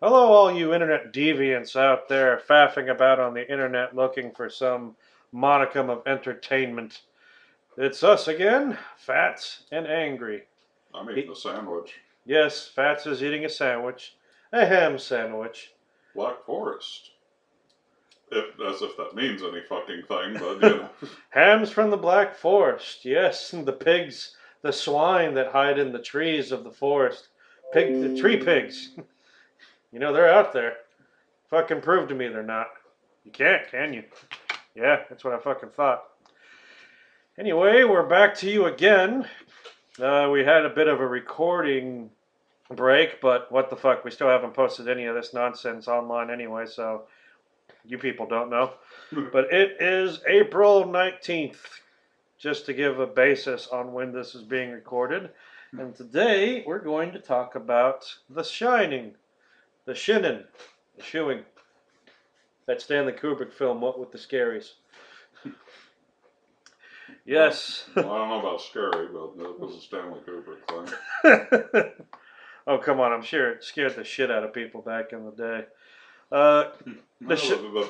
Hello, all you internet deviants out there faffing about on the internet looking for some modicum of entertainment. It's us again, Fats and Angry. I'm eating E- a sandwich. yes, Fats is eating a sandwich, a ham sandwich. Black Forest. As if that means any fucking thing, but you know. Hams from the Black Forest, yes, the pigs, the swine that hide in the trees of the forest. The tree pigs. You know, they're out there. Fucking prove to me they're not. You can't, can you? Yeah, that's what I fucking thought. Anyway, we're back to you again. We had a bit of a recording break, but what the fuck? We still haven't posted any of this nonsense online anyway, so you people don't know. But it is April 19th, just to give a basis on when this is being recorded. And today we're going to talk about The Shining, The Shinin, The Shoeing. That Stanley Kubrick film, What with the Scaries. Yes. Well, I don't know about scary, but it was a Stanley Kubrick thing. Oh, come on. I'm sure it scared the shit out of people back in the day. But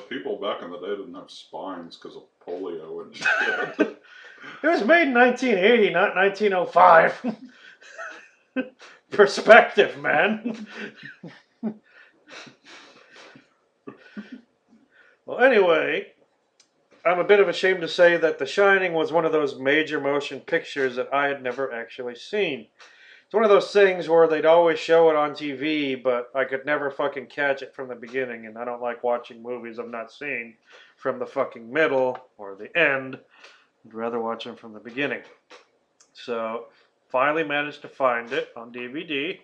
people back in the day didn't have spines because of polio and shit. It was made in 1980, not 1905. Perspective, man. Well, anyway, I'm a bit of ashamed to say that The Shining was one of those major motion pictures that I had never actually seen. It's one of those things where they'd always show it on TV, but I could never fucking catch it from the beginning, and I don't like watching movies I've not seen from the fucking middle or the end. I'd rather watch them from the beginning. So, finally managed to find it on DVD,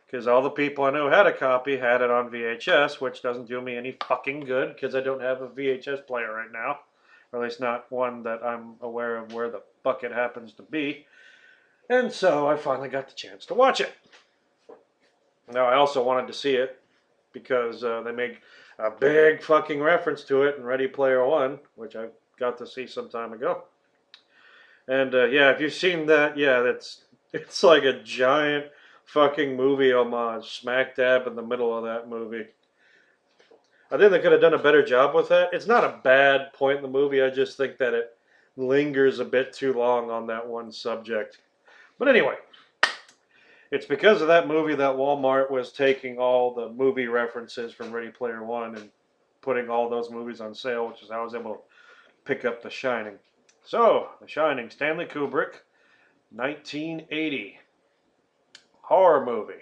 because all the people I knew had a copy had it on VHS, which doesn't do me any fucking good, because I don't have a VHS player right now. Or at least not one that I'm aware of where the fuck it happens to be. And so I finally got the chance to watch it. Now, I also wanted to see it because they make a big fucking reference to it in Ready Player One, which I got to see some time ago. And yeah, if you've seen that, yeah, it's like a giant fucking movie homage, smack dab in the middle of that movie. I think they could have done a better job with that. It's not a bad point in the movie. I just think that it lingers a bit too long on that one subject. But anyway, it's because of that movie that Walmart was taking all the movie references from Ready Player One and putting all those movies on sale, which is how I was able to pick up The Shining. So, The Shining, Stanley Kubrick, 1980. Horror movie.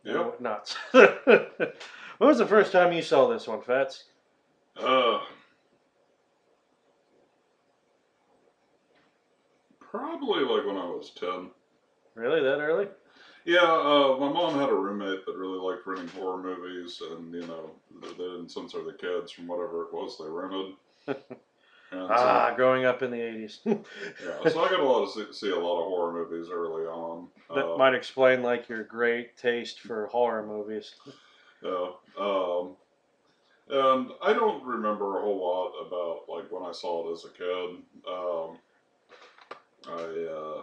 Yep. Nuts. When was the first time you saw this one, Fats? Probably like when I was 10. Really, that early? Yeah, my mom had a roommate that really liked renting horror movies, and you know, they didn't censor the kids from whatever it was they rented. And so, Growing up in the 80s. yeah, so I got a lot of see a lot of horror movies early on. That might explain like your great taste for horror movies. Yeah, and I don't remember a whole lot about like when I saw it as a kid. I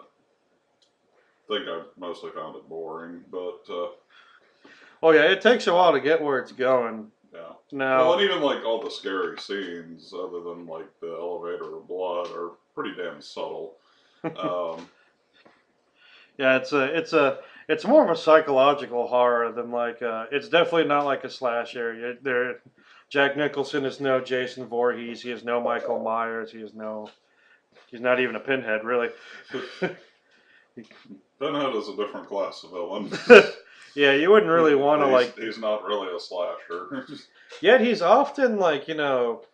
think I mostly found it boring, but Oh yeah, it takes a while to get where it's going. yeah. Now, Well, and even like all the scary scenes, other than like the elevator or blood, are pretty damn subtle. Um, yeah, it's more of a psychological horror than like it's definitely not like a slasher. Jack Nicholson is no Jason Voorhees. He is no Michael Myers. He's not even a Pinhead, really. Pinhead is a different class of villain. Yeah, you wouldn't really want to like. He's not really a slasher. Yet he's often like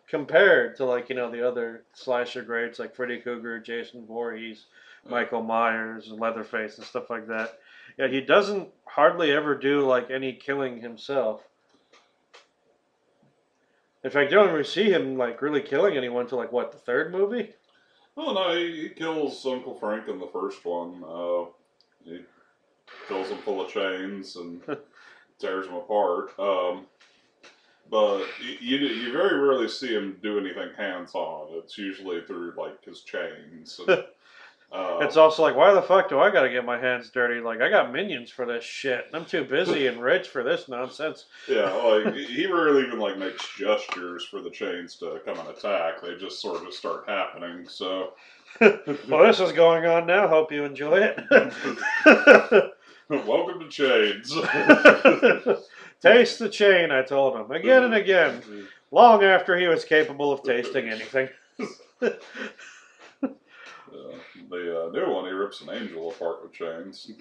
compared to like the other slasher greats like Freddy Krueger, Jason Voorhees, Michael Myers, Leatherface, and stuff like that. Yet he doesn't hardly ever do like any killing himself. In fact, you don't ever see him like really killing anyone until like what, the third movie? Oh no, he kills Uncle Frank in the first one. He fills him full of chains and tears him apart. But you very rarely see him do anything hands on. It's usually through like his chains. And, It's also like, why the fuck do I gotta get my hands dirty? Like, I got minions for this shit. I'm too busy and rich for this nonsense. Yeah, like he rarely even like makes gestures for the chains to come and attack. They just sort of start happening. So, Well, this is going on now. Hope you enjoy it. welcome to Chains. Taste the chain, I told him again and again, long after he was capable of tasting anything. The new one, he rips an angel apart with chains.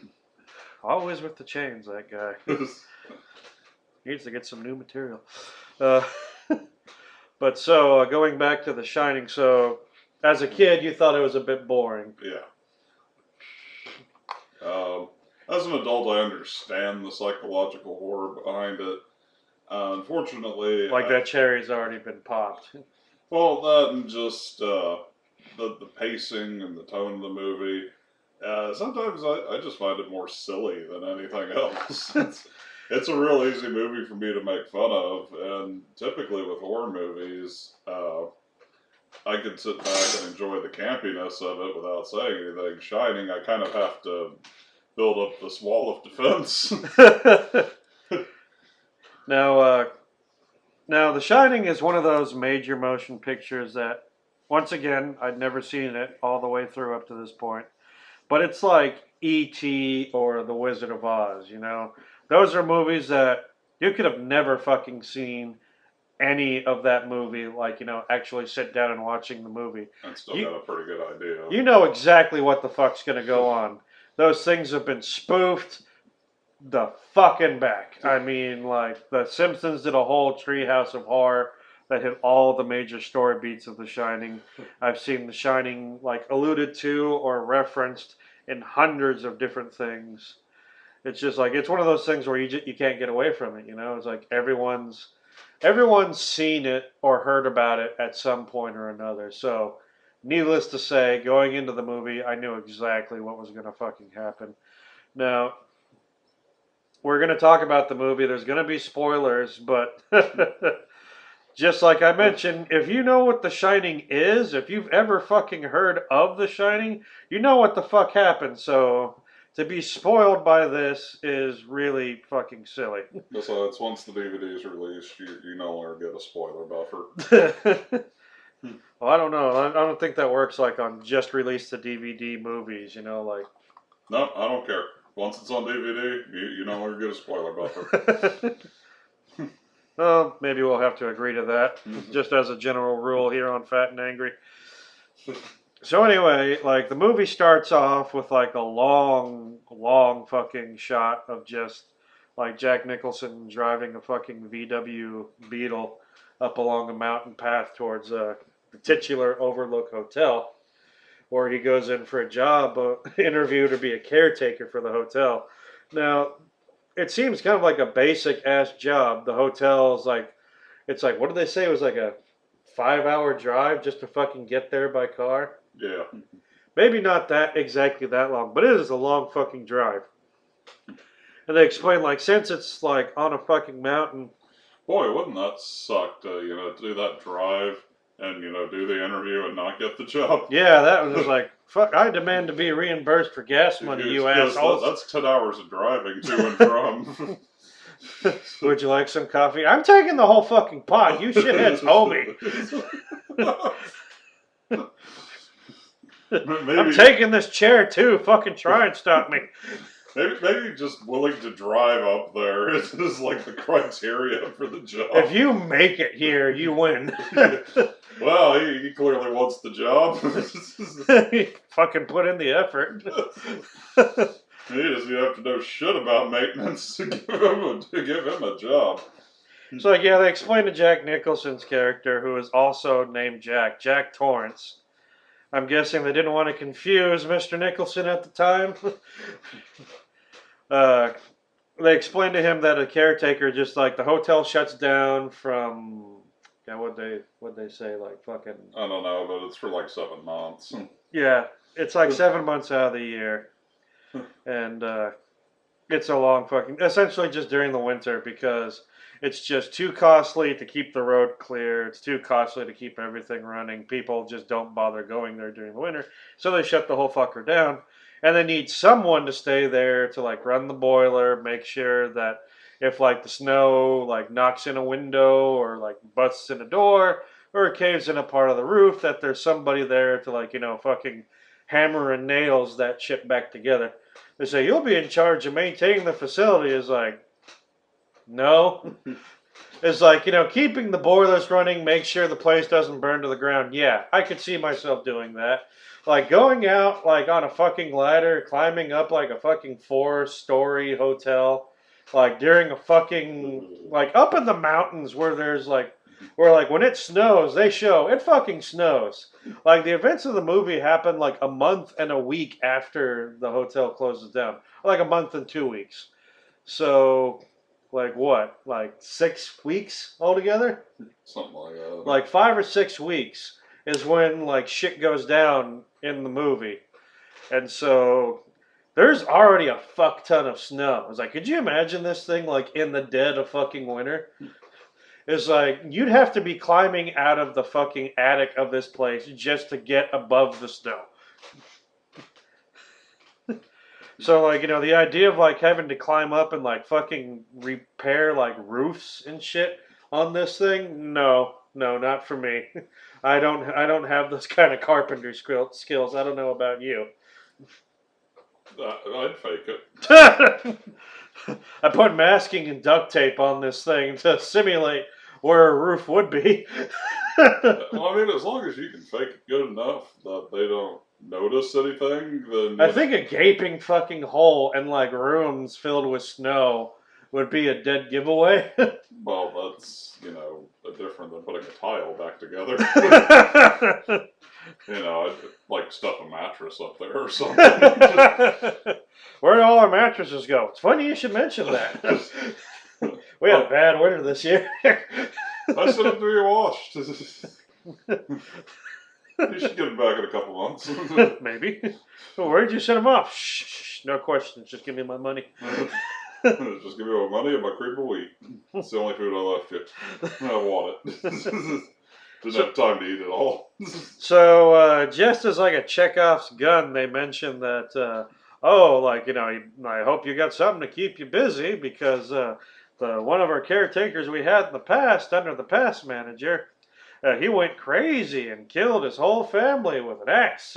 Always with the chains, that guy. Needs to get some new material. But so, going back to The Shining, so as a kid, you thought it was a bit boring. Yeah. As an adult, I understand the psychological horror behind it. Unfortunately, Like that cherry's already been popped. well, that and just the pacing and the tone of the movie. Sometimes I just find it more silly than anything else. It's a real easy movie for me to make fun of, and typically with horror movies, I can sit back and enjoy the campiness of it without saying anything. Shining, I kind of have to build up this wall of defense. Now, The Shining is one of those major motion pictures that, once again, I'd never seen it all the way through up to this point. But it's like E.T. or The Wizard of Oz, you know? Those are movies that you could have never fucking seen any of that movie, like, you know, actually sit down and watching the movie. And still got a pretty good idea. You know exactly what the fuck's gonna go on. Those things have been spoofed the fucking back. I mean, like, The Simpsons did a whole Treehouse of Horror that hit all the major story beats of The Shining. I've seen The Shining, like, alluded to or referenced in hundreds of different things. It's just like, it's one of those things where you can't get away from it, you know? It's like everyone's seen it or heard about it at some point or another. So, needless to say, going into the movie, I knew exactly what was going to fucking happen. Now, we're going to talk about the movie. There's going to be spoilers, but just like I mentioned, if you know what The Shining is, if you've ever fucking heard of The Shining, you know what the fuck happened. So, to be spoiled by this is really fucking silly. Besides, once the DVD is released, you no longer get a spoiler buffer. Well, I don't know. I don't think that works like on just released to DVD movies, you know, like. No, I don't care. Once it's on DVD, you no longer get a spoiler buffer. Well, maybe we'll have to agree to that, just as a general rule here on Fat and Angry. So anyway, like, the movie starts off with like a long fucking shot of just like Jack Nicholson driving a fucking VW Beetle up along a mountain path towards the titular Overlook Hotel, where he goes in for a job interview to be a caretaker for the hotel. Now, it seems kind of like a basic ass job. The hotel's like, it's like, what did they say? It was like a 5-hour drive just to fucking get there by car. Yeah. Maybe not that exactly that long, but it is a long fucking drive. And they explain, like, since it's like on a fucking mountain. Boy, wouldn't that suck to, do that drive and, do the interview and not get the job? Yeah, that was just like, fuck, I demand to be reimbursed for gas money, you assholes. That's 10 hours of driving to and from. Would you like some coffee? I'm taking the whole fucking pot. You shitheads owe me. I'm taking this chair too. Fucking try and stop me. Maybe just willing to drive up there is like the criteria for the job. If you make it here, you win. Well, he clearly wants the job. He fucking put in the effort. He doesn't have to know shit about maintenance to give him a job. So, yeah, they explained to Jack Nicholson's character, who is also named Jack Torrance. I'm guessing they didn't want to confuse Mr. Nicholson at the time. They explained to him that a caretaker, just like the hotel shuts down from, what'd they say, like fucking. I don't know, but it's for like 7 months. Yeah, it's like 7 months out of the year, and it's a long fucking, essentially just during the winter, because It's just too costly to keep the road clear. It's too costly to keep everything running. People just don't bother going there during the winter, so they shut the whole fucker down. And they need someone to stay there to like run the boiler, make sure that if like the snow like knocks in a window or like busts in a door or caves in a part of the roof, that there's somebody there to like fucking hammer and nails that shit back together. They say you'll be in charge of maintaining the facility. Is like, no. It's like, keeping the boilers running, make sure the place doesn't burn to the ground. Yeah, I could see myself doing that. Like going out like on a fucking ladder, climbing up like a fucking 4-story hotel, like during a fucking like up in the mountains where there's like where like when it snows, they show it fucking snows. Like the events of the movie happen like a month and a week after the hotel closes down. Like a month and 2 weeks. So like what? Like 6 weeks altogether? Something like that. Like 5 or 6 weeks is when like shit goes down in the movie. And so there's already a fuck ton of snow. It's like, could you imagine this thing like in the dead of fucking winter? It's like you'd have to be climbing out of the fucking attic of this place just to get above the snow. So like, the idea of like having to climb up and like fucking repair like roofs and shit on this thing, no, not for me. I don't have those kind of carpenter skills. I don't know about you. I'd fake it. I put masking and duct tape on this thing to simulate where a roof would be. Well, I mean, as long as you can fake it good enough that they don't notice anything, then I think a gaping fucking hole and like rooms filled with snow would be a dead giveaway. well, that's different than putting a tile back together. I'd like stuff a mattress up there or something. Where do all our mattresses go? It's funny you should mention that. We had a bad winter this year. I sent them to be washed. You should get them back in a couple months. Maybe. Well, where'd you send them off? Shh, no questions. Just give me my money. Just give me my money and my cream of wheat. It's the only food I left you. I want it. Didn't have time to eat it all. So, just as like a Chekhov's gun, they mentioned that, I hope you got something to keep you busy because one of our caretakers we had in the past, under the past manager, he went crazy and killed his whole family with an axe.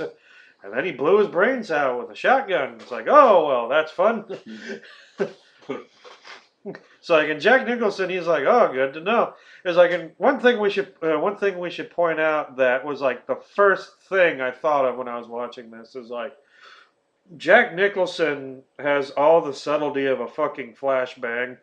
And then he blew his brains out with a shotgun. It's like, oh, well, that's fun. So like in Jack Nicholson, he's like, oh, good to know. It's like, and one thing we should point out that was like the first thing I thought of when I was watching this is like, Jack Nicholson has all the subtlety of a fucking flashbang.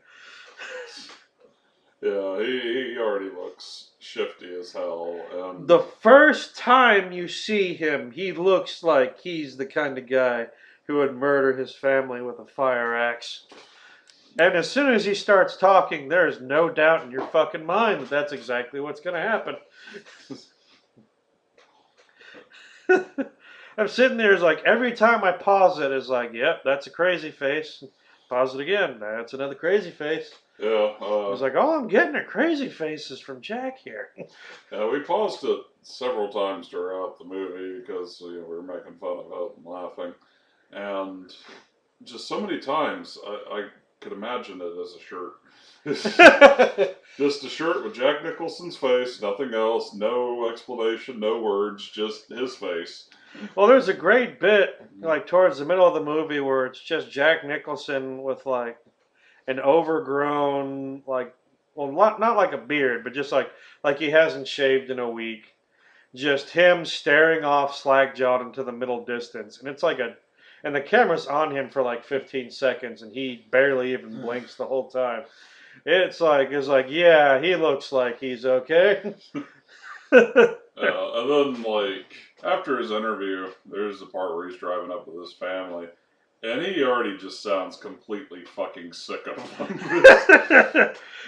Yeah, he already looks shifty as hell. And the first time you see him, he looks like he's the kind of guy who would murder his family with a fire axe. And as soon as he starts talking, there's no doubt in your fucking mind that that's exactly what's going to happen. I'm sitting there, it's like every time I pause it, it's like, yep, that's a crazy face. Pause it again, that's another crazy face. Yeah. I was like, all I'm getting are crazy faces from Jack here. Yeah, we paused it several times throughout the movie because we were making fun of it and laughing. And just so many times, I could imagine it as a shirt. Just a shirt with Jack Nicholson's face, nothing else, no explanation, no words, just his face. Well, there's a great bit, like towards the middle of the movie, where it's just Jack Nicholson with like an overgrown, like, well, not like a beard, but just like he hasn't shaved in a week. Just him staring off slack-jawed into the middle distance, and it's like and the camera's on him for like 15 seconds, and he barely even blinks the whole time. It's like, yeah, he looks like he's okay. And then, like, after his interview, there's the part where he's driving up with his family, and he already just sounds completely fucking sick of them.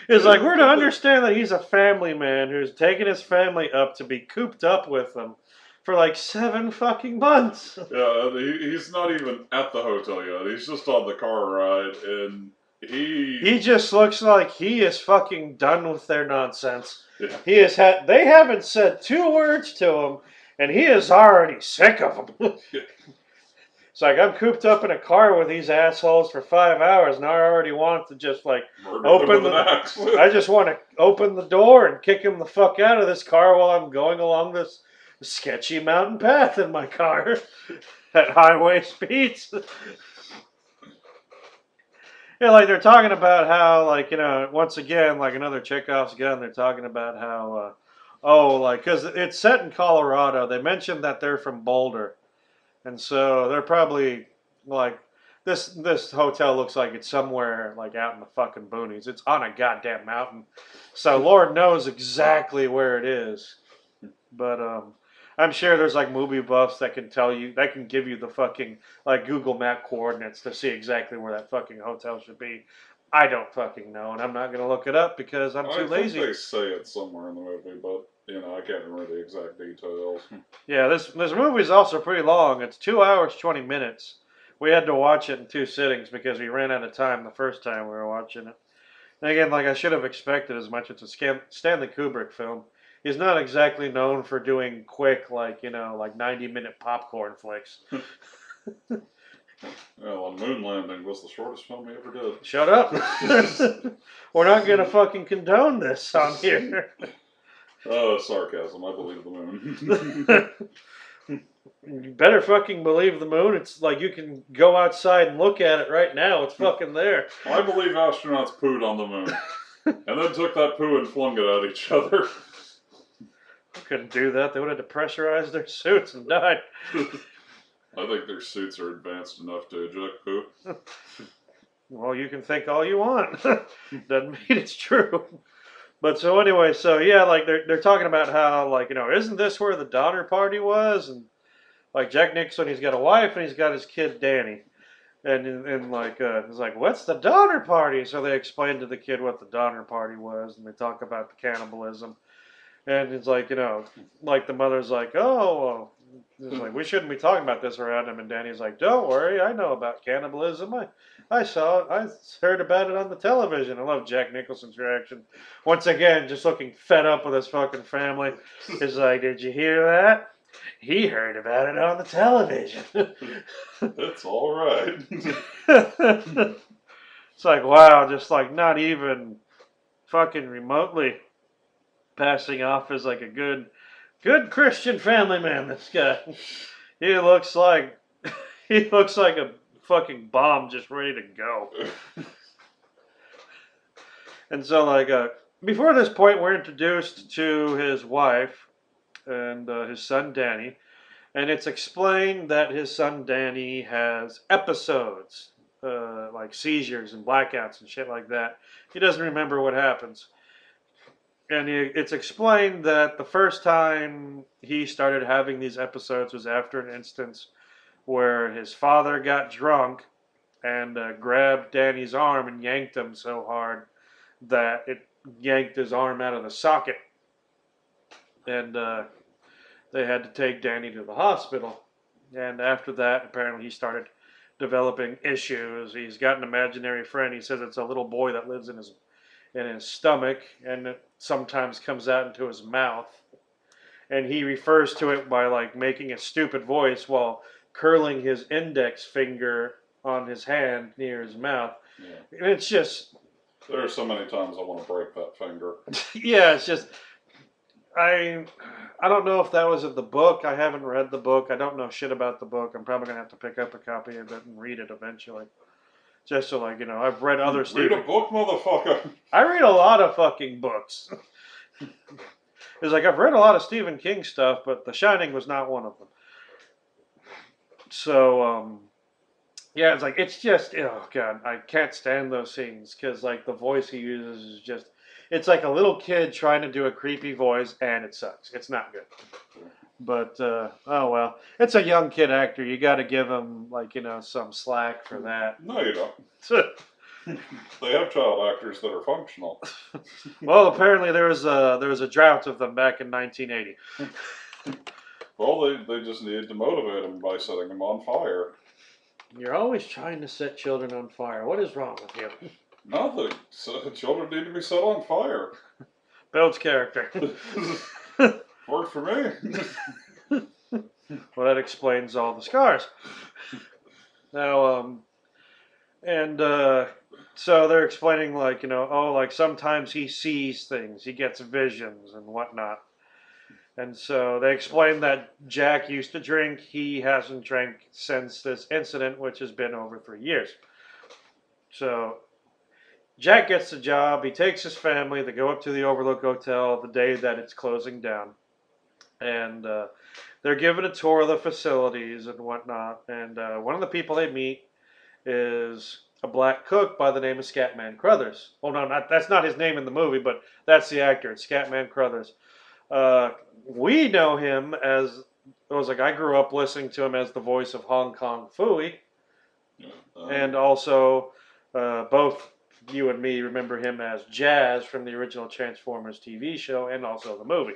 It's like, we're to understand that he's a family man who's taken his family up to be cooped up with them for like 7 fucking months. Yeah, he's not even at the hotel yet. He's just on the car ride, and He just looks like he is fucking done with their nonsense. Yeah. They haven't said 2 words to him, and he is already sick of them. It's like, I'm cooped up in a car with these assholes for 5 hours, and I already want to just like open I just want to open the door and kick him the fuck out of this car while I'm going along this sketchy mountain path in my car at highway speeds. Yeah, like they're talking about how, like, once again, like another Chekhov's gun, they're talking about how, because it's set in Colorado. They mentioned that they're from Boulder, and so they're probably like this hotel looks like it's somewhere like out in the fucking boonies. It's on a goddamn mountain, so Lord knows exactly where it is. But I'm sure there's like movie buffs that can give you the fucking like Google Map coordinates to see exactly where that fucking hotel should be. I don't fucking know, and I'm not gonna look it up because I'm too lazy. I think they say it somewhere in the movie, but I can't remember the exact details. Yeah, this movie's also pretty long. It's 2 hours 20 minutes. We had to watch it in 2 sittings because we ran out of time the first time we were watching it. And again, like I should have expected as much. It's a Stanley Kubrick film. He's not exactly known for doing quick, like 90-minute popcorn flicks. Well, Moon Landing was the shortest film he ever did. Shut up. We're not gonna fucking condone this on here. Sarcasm. I believe the moon. You better fucking believe the moon. It's like you can go outside and look at it right now. It's fucking there. I believe astronauts pooed on the moon. And then took that poo and flung it at each other. Couldn't do that. They would have depressurized their suits and died. I think their suits are advanced enough to eject poo. Well, you can think all you want. Doesn't mean it's true. But so anyway, so yeah, like they're talking about how, like, isn't this where the Donner Party was? And like Jack Nicholson, he's got a wife and he's got his kid Danny. And like it's like, what's the Donner Party? So they explain to the kid what the Donner Party was, and they talk about the cannibalism. And it's like, like the mother's like, oh, it's like, we shouldn't be talking about this around him. And Danny's like, don't worry, I know about cannibalism. I saw it. I heard about it on the television. I love Jack Nicholson's reaction. Once again, just looking fed up with his fucking family. He's like, did you hear that? He heard about it on the television. That's all right. It's like, wow, just like not even fucking remotely passing off as like a good Christian family man. This guy, he looks like a fucking bomb just ready to go. And so, like, before this point, we're introduced to his wife and his son Danny, and it's explained that his son Danny has episodes, like seizures and blackouts and shit like that. He doesn't remember what happens. And it's explained that the first time he started having these episodes was after an instance where his father got drunk and grabbed Danny's arm and yanked him so hard that it yanked his arm out of the socket. And they had to take Danny to the hospital. And after that, apparently he started developing issues. He's got an imaginary friend. He says it's a little boy that lives in his stomach, and it sometimes comes out into his mouth. And he refers to it by like making a stupid voice while curling his index finger on his hand near his mouth. Yeah. And it's just... There are so many times I want to break that finger. Yeah, it's just... I don't know if that was in the book. I haven't read the book. I don't know shit about the book. I'm probably going to have to pick up a copy of it and read it eventually. Just so, like, I've read other Read a book, motherfucker. I read a lot of fucking books. It's like, I've read a lot of Stephen King stuff, but The Shining was not one of them. So, yeah, it's like, it's just, oh, God, I can't stand those scenes, because, like, the voice he uses is just, it's like a little kid trying to do a creepy voice, and it sucks. It's not good. But, oh well. It's a young kid actor. You got to give him, like, some slack for that. No, you don't. They have child actors that are functional. Well, apparently there was a drought of them back in 1980. Well, they just needed to motivate them by setting them on fire. You're always trying to set children on fire. What is wrong with you? Nothing. So, children need to be set on fire. Builds character. Worked for me. Well, that explains all the scars. Now, and so they're explaining, like, oh, like sometimes he sees things, he gets visions and whatnot. And so they explain that Jack used to drink. He hasn't drank since this incident, which has been over 3 years. So Jack gets the job. He takes his family. They go up to the Overlook Hotel the day that it's closing down. And they're given a tour of the facilities and whatnot. And one of the people they meet is a black cook by the name of Scatman Crothers. Oh, no, that's not his name in the movie, but that's the actor. It's Scatman Crothers. We know him as, it was like I grew up listening to him as the voice of Hong Kong Phooey. Yeah, And also, both you and me remember him as Jazz from the original Transformers TV show and also the movie.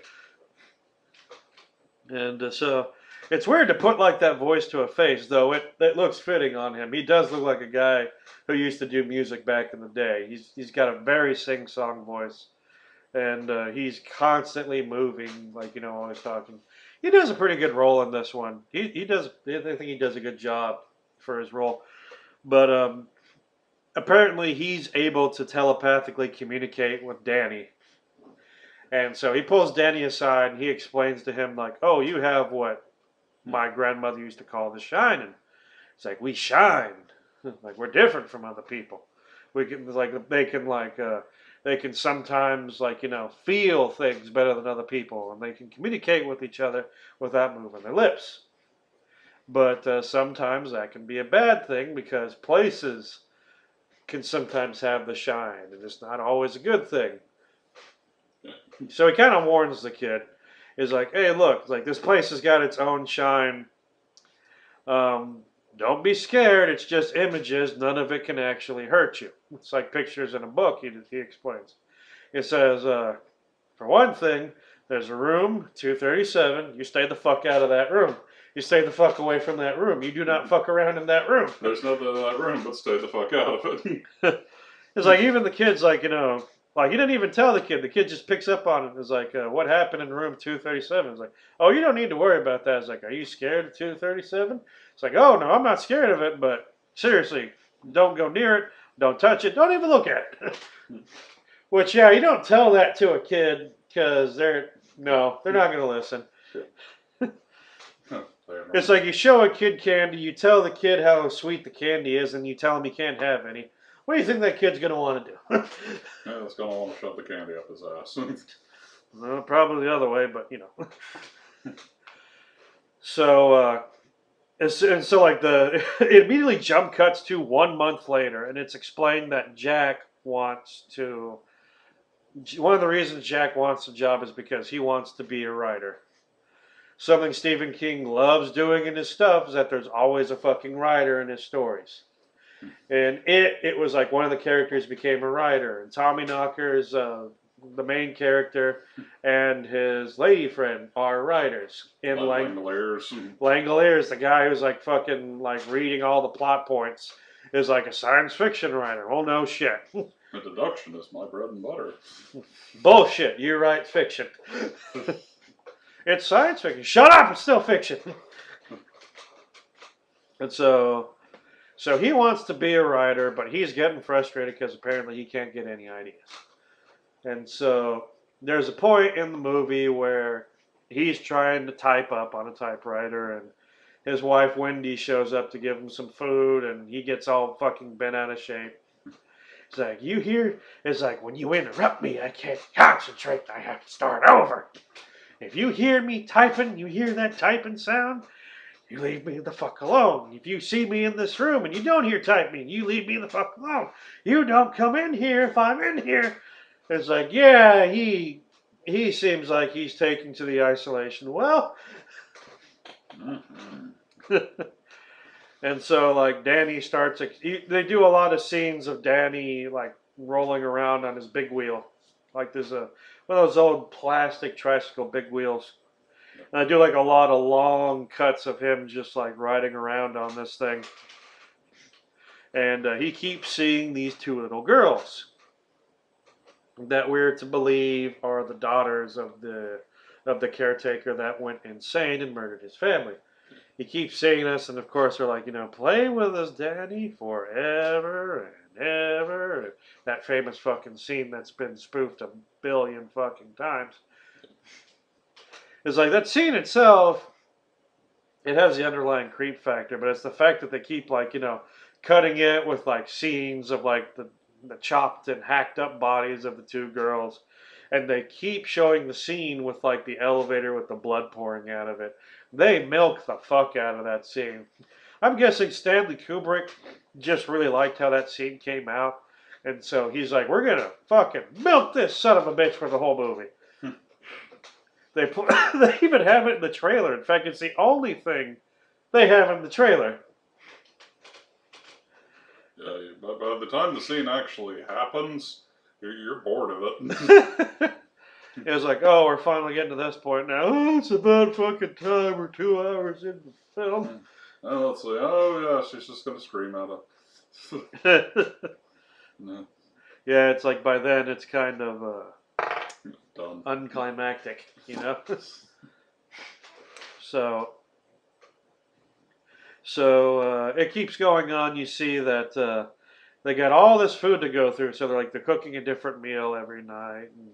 And so it's weird to put like that voice to a face, though it looks fitting on him. He does look like a guy who used to do music back in the day. He's got a very sing-song voice, and he's constantly moving, like always talking. He does a pretty good role in this one. He does. I think he does a good job for his role, but apparently he's able to telepathically communicate with Danny. And so he pulls Danny aside and he explains to him, like, oh, you have what my grandmother used to call the shining. It's like, we shine. Like, we're different from other people. We can, like, they can sometimes, like, feel things better than other people. And they can communicate with each other without moving their lips. But sometimes that can be a bad thing because places can sometimes have the shine. And it's not always a good thing. So he kind of warns the kid. He's like, hey, look, like this place has got its own shine. Don't be scared. It's just images. None of it can actually hurt you. It's like pictures in a book, he explains. It says, for one thing, there's a room, 237. You stay the fuck out of that room. You stay the fuck away from that room. You do not fuck around in that room. There's nothing in that room, but stay the fuck out of it. It's like even the kid's like, like he didn't even tell the kid. The kid just picks up on it. It's like, what happened in room 237? It's like, oh, you don't need to worry about that. It's like, are you scared of 237? It's like, oh, no, I'm not scared of it, but seriously, don't go near it. Don't touch it. Don't even look at it. Which, yeah, you don't tell that to a kid because they're not going to listen. It's like you show a kid candy, you tell the kid how sweet the candy is, and you tell him he can't have any. What do you think that kid's going to want to do? Yeah, it's going to want to shove the candy up his ass. Well, probably the other way, but So, and so like it immediately jump cuts to 1 month later, and it's explained that one of the reasons Jack wants the job is because he wants to be a writer. Something Stephen King loves doing in his stuff is that there's always a fucking writer in his stories. And it was like one of the characters became a writer. And Tommy Knocker's the main character and his lady friend are writers. And Langoliers. Langoliers, the guy who's like fucking like reading all the plot points, is like a science fiction writer. Well, no shit. The deduction is my bread and butter. Bullshit. You write fiction. It's science fiction. Shut up! It's still fiction. And so he wants to be a writer, but he's getting frustrated because apparently he can't get any ideas. And so there's a point in the movie where he's trying to type up on a typewriter, and his wife Wendy shows up to give him some food, and he gets all fucking bent out of shape. It's like, you hear? It's like, when you interrupt me, I can't concentrate. I have to start over. If you hear me typing, you hear that typing sound, you leave me the fuck alone. If you see me in this room and you don't hear typing, you leave me the fuck alone. You don't come in here if I'm in here. It's like, yeah, he seems like he's taking to the isolation well. And so, like, Danny starts, they do a lot of scenes of Danny, like, rolling around on his big wheel. Like, there's one of those old plastic tricycle big wheels. And I do, like, a lot of long cuts of him just, like, riding around on this thing. And he keeps seeing these two little girls that we're to believe are the daughters of the caretaker that went insane and murdered his family. He keeps seeing us, and of course they're like, play with us, Daddy, forever and ever. And that famous fucking scene that's been spoofed a billion fucking times. It's like that scene itself. It has the underlying creep factor, but it's the fact that they keep cutting it with scenes of the chopped and hacked up bodies of the two girls, and they keep showing the scene with the elevator with the blood pouring out of it. They milk the fuck out of that scene. I'm guessing Stanley Kubrick just really liked how that scene came out, and so he's like, we're gonna fucking milk this son of a bitch for the whole movie. They even have it in the trailer. In fact, it's the only thing they have in the trailer. Yeah, but by the time the scene actually happens, you're bored of it. It was like, oh, we're finally getting to this point now. Oh, it's about fucking time. We're 2 hours in the film. Oh, let's see. Oh, yeah, she's just going to scream at it. No. Yeah, it's like by then it's kind of Done. unclimactic, So it keeps going on. You see that they got all this food to go through. So they're cooking a different meal every night. And,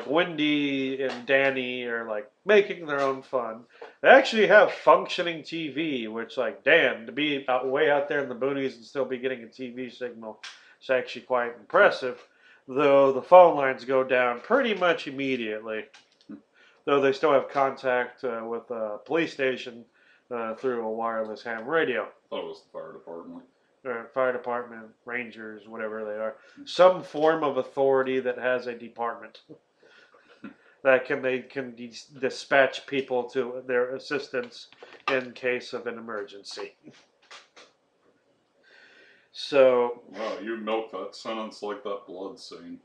Wendy and Danny are making their own fun. They actually have functioning TV, which Dan, to be way out there in the boonies and still be getting a TV signal, it's actually quite impressive. Though the phone lines go down pretty much immediately. Though they still have contact with a police station through a wireless ham radio. I thought it was the fire department. Fire department, rangers, whatever they are. Some form of authority that has a department that can dispatch people to their assistance in case of an emergency. So. Wow, you milk that sentence like that blood scene.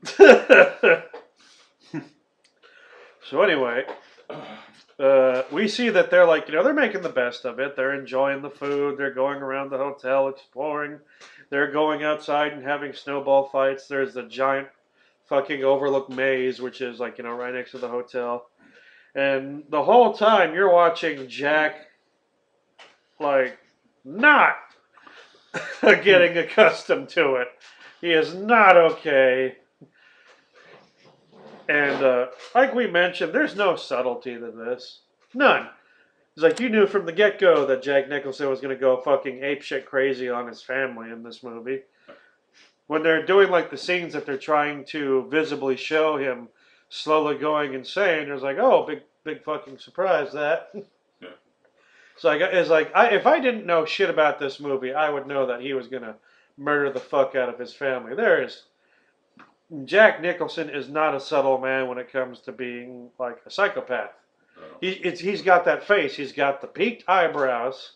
So anyway, we see that they're they're making the best of it. They're enjoying the food. They're going around the hotel exploring. They're going outside and having snowball fights. There's the giant fucking overlook maze, which is right next to the hotel. And the whole time you're watching Jack not getting accustomed to it. He is not okay. And like we mentioned, there's no subtlety to this. None. It's you knew from the get-go that Jack Nicholson was going to go fucking apeshit crazy on his family in this movie. When they're doing the scenes that they're trying to visibly show him slowly going insane, there's oh, big fucking surprise that. Yeah. So if I didn't know shit about this movie, I would know that he was going to murder the fuck out of his family. Jack Nicholson is not a subtle man when it comes to being a psychopath. No. He's got that face. He's got the peaked eyebrows.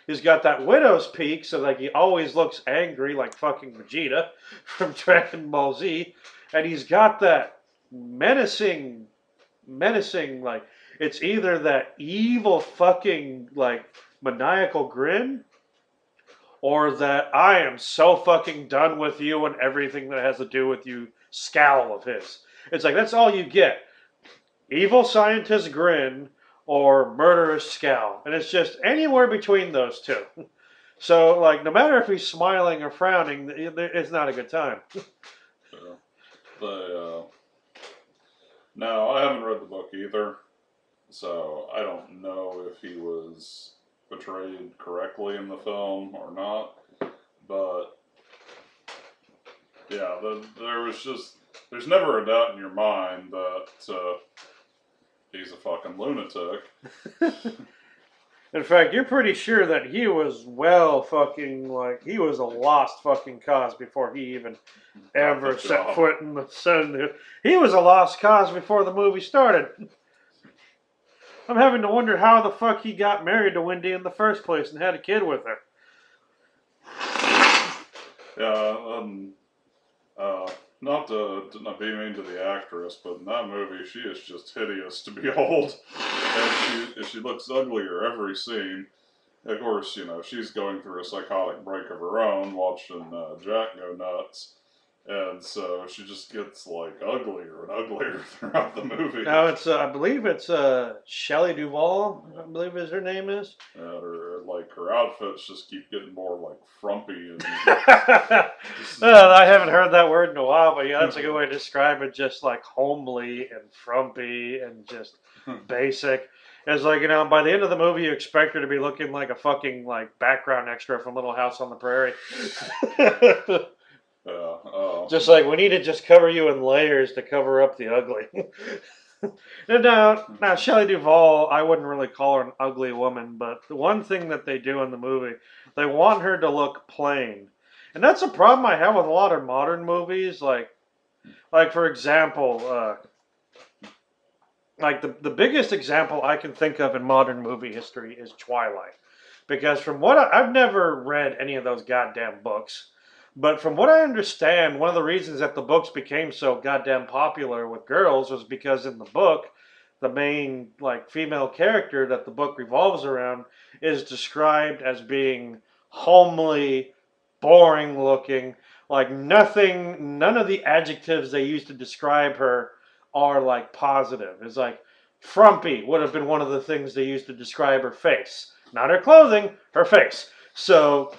He's got that widow's peak, so he always looks angry like fucking Vegeta from Dragon Ball Z. And he's got that menacing, it's either that evil fucking maniacal grin, or that I am so fucking done with you and everything that has to do with you scowl of his. It's that's all you get. Evil scientist grin or murderous scowl. And it's just anywhere between those two. So, no matter if he's smiling or frowning, it's not a good time. Yeah. No, I haven't read the book either. So, I don't know if he was portrayed correctly in the film or not, but yeah, there's never a doubt in your mind that he's a fucking lunatic. In fact, you're pretty sure that he was he was a lost fucking cause before he even ever set foot in the sun. He was a lost cause before the movie started. I'm having to wonder how the fuck he got married to Wendy in the first place and had a kid with her. Yeah, not to not be mean to the actress, but in that movie, she is just hideous to behold. And she looks uglier every scene. Of course, she's going through a psychotic break of her own, watching Jack go nuts. And so she just gets like uglier and uglier throughout the movie. Now it's I believe it's Shelley Duvall. I believe is her name is. Her outfits just keep getting more like frumpy and. Well, I haven't heard that word in a while, but yeah, that's a good way to describe it. Just like homely and frumpy and just basic. It's like by the end of the movie, you expect her to be looking like a fucking like background extra from Little House on the Prairie. Just like we need to just cover you in layers to cover up the ugly. And now Shelley Duvall, I wouldn't really call her an ugly woman, but the one thing that they do in the movie, they want her to look plain. And that's a problem I have with a lot of modern movies. Like for example, like the biggest example I can think of in modern movie history is Twilight. Because from what I've never read any of those goddamn books. But from what I understand, one of the reasons that the books became so goddamn popular with girls was because in the book, the main like female character that the book revolves around is described as being homely, boring looking, like none of the adjectives they used to describe her are like positive. It's like frumpy would have been one of the things they used to describe her face. Not her clothing, her face. So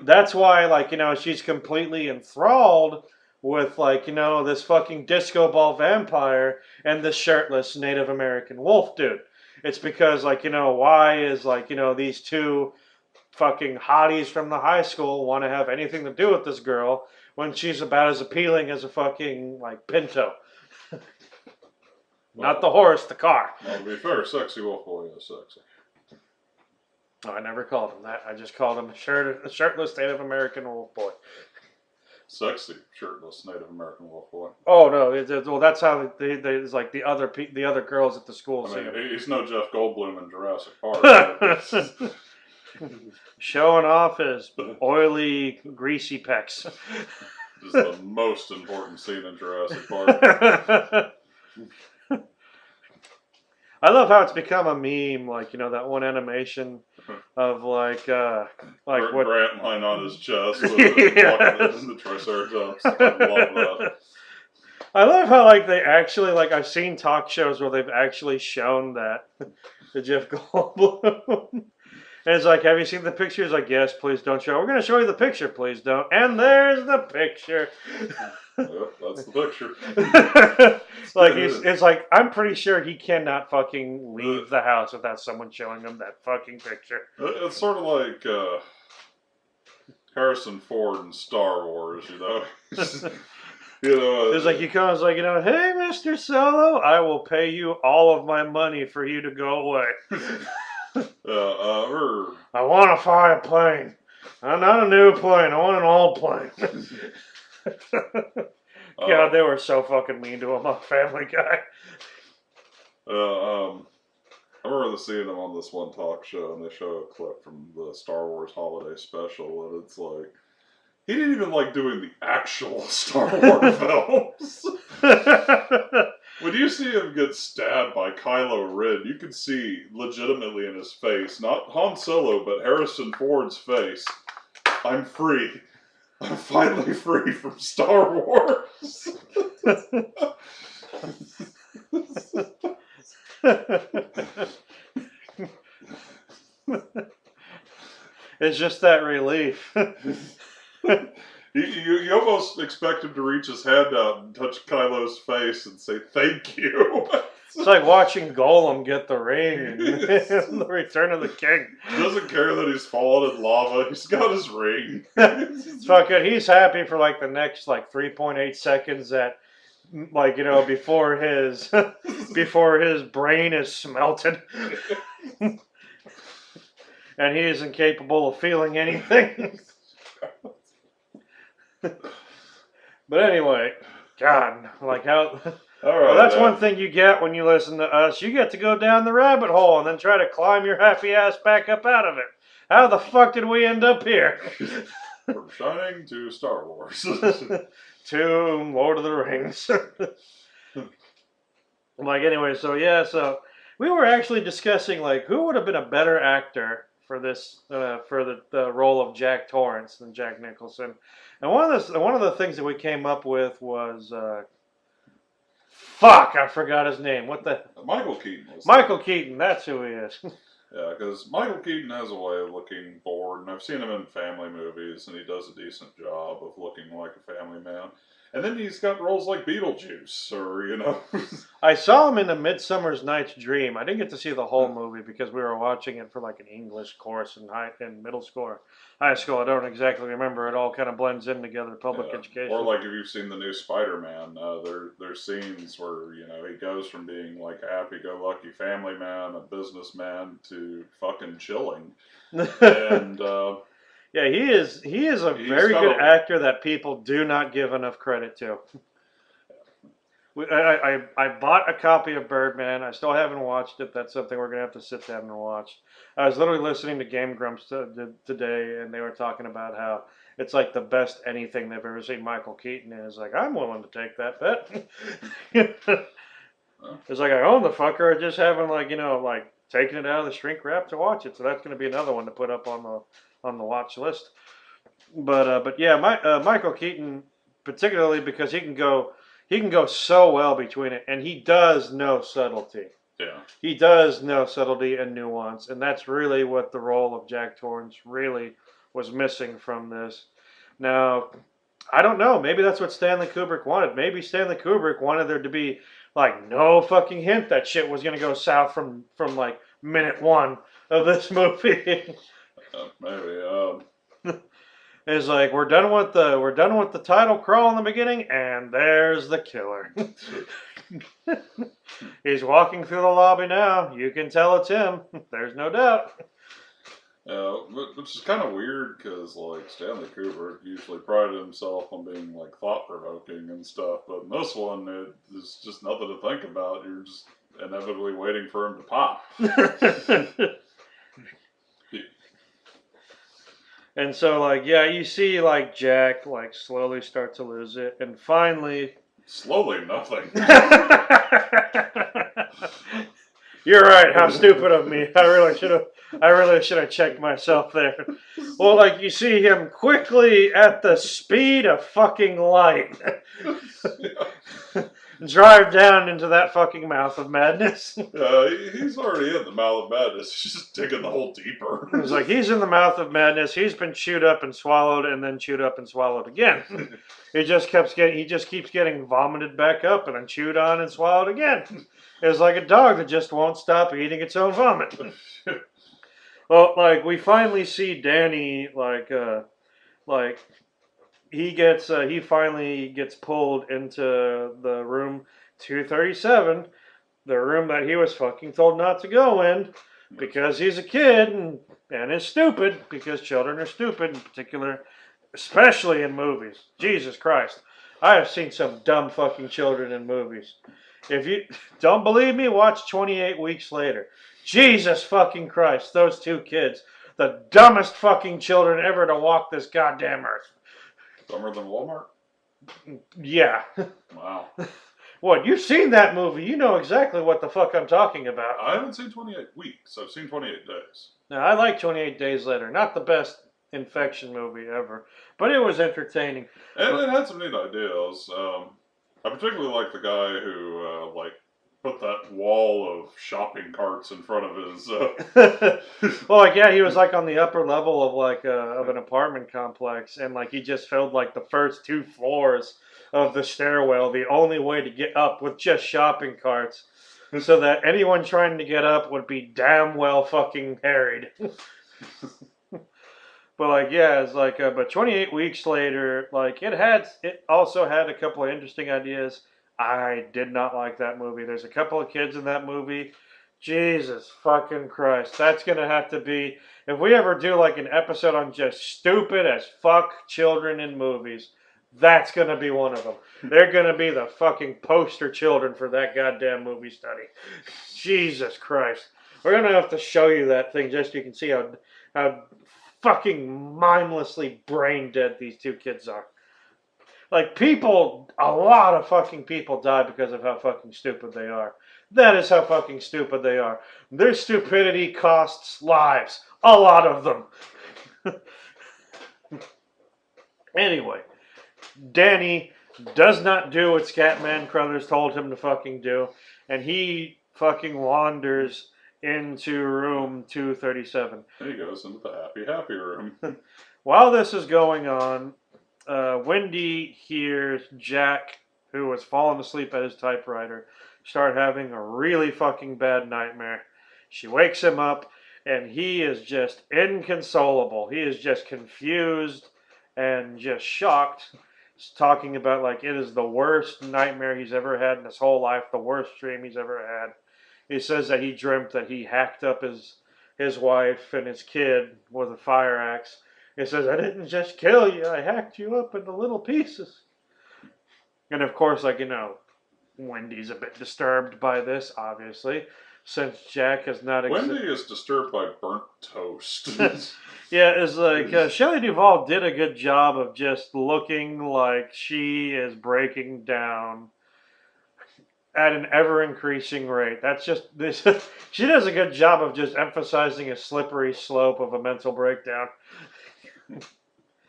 that's why, like, she's completely enthralled with, like, this fucking disco ball vampire and this shirtless Native American wolf dude. It's because, like, why is, like, these two fucking hotties from the high school want to have anything to do with this girl when she's about as appealing as a fucking, like, Pinto. Not the horse, the car. Well, to be fair, sexy wolf boy is sexy. No, I never called him that. I just called him a shirtless Native American wolf boy. Sexy shirtless Native American wolf boy. Oh no! Well, that's how it's like the other girls at the school. I mean, he's no Jeff Goldblum in Jurassic Park. Showing off his oily, greasy pecs. This is the most important scene in Jurassic Park. I love how it's become a meme, like that one animation of like what Grant lying on his chest with the Triceratops. I love that. I love how like they actually like I've seen talk shows where they've actually shown that to Jeff Goldblum. And it's like, have you seen the picture? He's like, yes, please don't show. We're going to show you the picture, please don't. And there's the picture. Yep, that's the picture. It's like I'm pretty sure he cannot fucking leave the house without someone showing him that fucking picture. It's sort of like Harrison Ford in Star Wars, It's like he comes like, hey, Mr. Solo, I will pay you all of my money for you to go away. I want to fly a plane. Not a new plane. I want an old plane. God, they were so fucking mean to him on Family Guy. I remember seeing him on this one talk show, and they show a clip from the Star Wars Holiday Special, and it's like, he didn't even like doing the actual Star Wars films. When you see him get stabbed by Kylo Ren, you can see legitimately in his face, not Han Solo, but Harrison Ford's face, I'm free. I'm finally free from Star Wars. It's just that relief. You almost expect him to reach his hand out and touch Kylo's face and say thank you. It's like watching Golem get the ring in The Return of the King. He doesn't care that he's fallen in lava. He's got his ring. He's happy for like the next like 3.8 seconds that before his brain is smelted. And he is incapable of feeling anything. But anyway, God, like how... All right, well, that's one thing you get when you listen to us. You get to go down the rabbit hole and then try to climb your happy ass back up out of it. How the fuck did we end up here? From Shining to Star Wars. To Lord of the Rings. So we were actually discussing, like, who would have been a better actor for this for the role of Jack Torrance than Jack Nicholson. And one of the things that we came up with was fuck, I forgot his name. What the Michael Keaton was Michael Keaton, that's who he is. Yeah, because Michael Keaton has a way of looking bored, and I've seen him in family movies, and he does a decent job of looking like a family man. And then he's got roles like Beetlejuice, or, you know. I saw him in A Midsummer's Night's Dream. I didn't get to see the whole movie because we were watching it for like an English course in middle school or high school. I don't exactly remember. It all kind of blends in together, public education. Or like if you've seen the new Spider-Man, there's scenes where, you know, he goes from being like a happy-go-lucky family man, a businessman, to fucking chilling. And yeah, he is a very good actor that people do not give enough credit to. I bought a copy of Birdman. I still haven't watched it. That's something we're going to have to sit down and watch. I was literally listening to Game Grumps today, and they were talking about how it's like the best anything they've ever seen Michael Keaton in. It's like, I'm willing to take that bet. It's like, I own the fucker. I just haven't, like, you know, like, taken it out of the shrink wrap to watch it. So that's going to be another one to put up on the watch list. But yeah, Michael Keaton, particularly because he can go so well between it, and he does know subtlety. Yeah. He does know subtlety and nuance, and that's really what the role of Jack Torrance really was missing from this. Now, I don't know. Maybe that's what Stanley Kubrick wanted. Maybe Stanley Kubrick wanted there to be like no fucking hint that shit was gonna go south from like minute one of this movie. Maybe. It's like we're done with the title crawl in the beginning, and there's the killer. He's walking through the lobby now. You can tell it's him. There's no doubt. Which is kind of weird because like Stanley Kubrick usually prided himself on being like thought provoking and stuff, but in this one there's just nothing to think about. You're just inevitably waiting for him to pop. And so, like, yeah, you see, like, Jack, like, slowly start to lose it, and finally... Slowly, nothing. You're right, how stupid of me. I really should have checked myself there. Well, like, you see him quickly, at the speed of fucking light, drive down into that fucking mouth of madness. He's already in the mouth of madness. He's just digging the hole deeper. It's like he's in the mouth of madness. He's been chewed up and swallowed, and then chewed up and swallowed again. He just keeps getting vomited back up, and then chewed on and swallowed again. It's like a dog that just won't stop eating its own vomit. Well, like we finally see Danny, he finally gets pulled into the room 237, the room that he was fucking told not to go in because he's a kid and is stupid, because children are stupid in particular, especially in movies. Jesus Christ. I have seen some dumb fucking children in movies. If you don't believe me, watch 28 Weeks Later. Jesus fucking Christ, those two kids, the dumbest fucking children ever to walk this goddamn earth. Dumber than Walmart? Yeah. Wow. What, you've seen that movie. You know exactly what the fuck I'm talking about. I haven't seen 28 Weeks. I've seen 28 Days. Now, I like 28 Days Later. Not the best infection movie ever, but it was entertaining. And it had some neat ideas. I particularly like the guy who, put that wall of shopping carts in front of his... Well, like, yeah, he was, like, on the upper level of, like, of an apartment complex, and, like, he just filled, like, the first 2 floors of the stairwell, the only way to get up, with just shopping carts, so that anyone trying to get up would be damn well fucking harried. But, like, yeah, it's like, but 28 Weeks Later, like, it also had a couple of interesting ideas. I did not like that movie. There's a couple of kids in that movie. Jesus fucking Christ. That's going to have to be, if we ever do, like, an episode on just stupid as fuck children in movies, that's going to be one of them. They're going to be the fucking poster children for that goddamn movie study. Jesus Christ. We're going to have to show you that thing just so you can see how fucking mindlessly brain dead these two kids are. Like people, a lot of fucking people die because of how fucking stupid they are. That is how fucking stupid they are. Their stupidity costs lives. A lot of them. Anyway, Danny does not do what Scatman Crothers told him to fucking do, and he fucking wanders into room 237. He goes into the happy room. While this is going on, Wendy hears Jack, who was falling asleep at his typewriter, start having a really fucking bad nightmare. She wakes him up, and he is just inconsolable. He is just confused and just shocked. He's talking about like it is the worst nightmare he's ever had in his whole life, the worst dream he's ever had. He says that he dreamt that he hacked up his wife and his kid with a fire axe. He says, I didn't just kill you, I hacked you up into little pieces. And of course, like, Wendy's a bit disturbed by this, obviously, since Jack has not... Wendy is disturbed by burnt toast. Yeah, it's like, Shelley Duvall did a good job of just looking like she is breaking down at an ever-increasing rate. That's just... this. She does a good job of just emphasizing a slippery slope of a mental breakdown.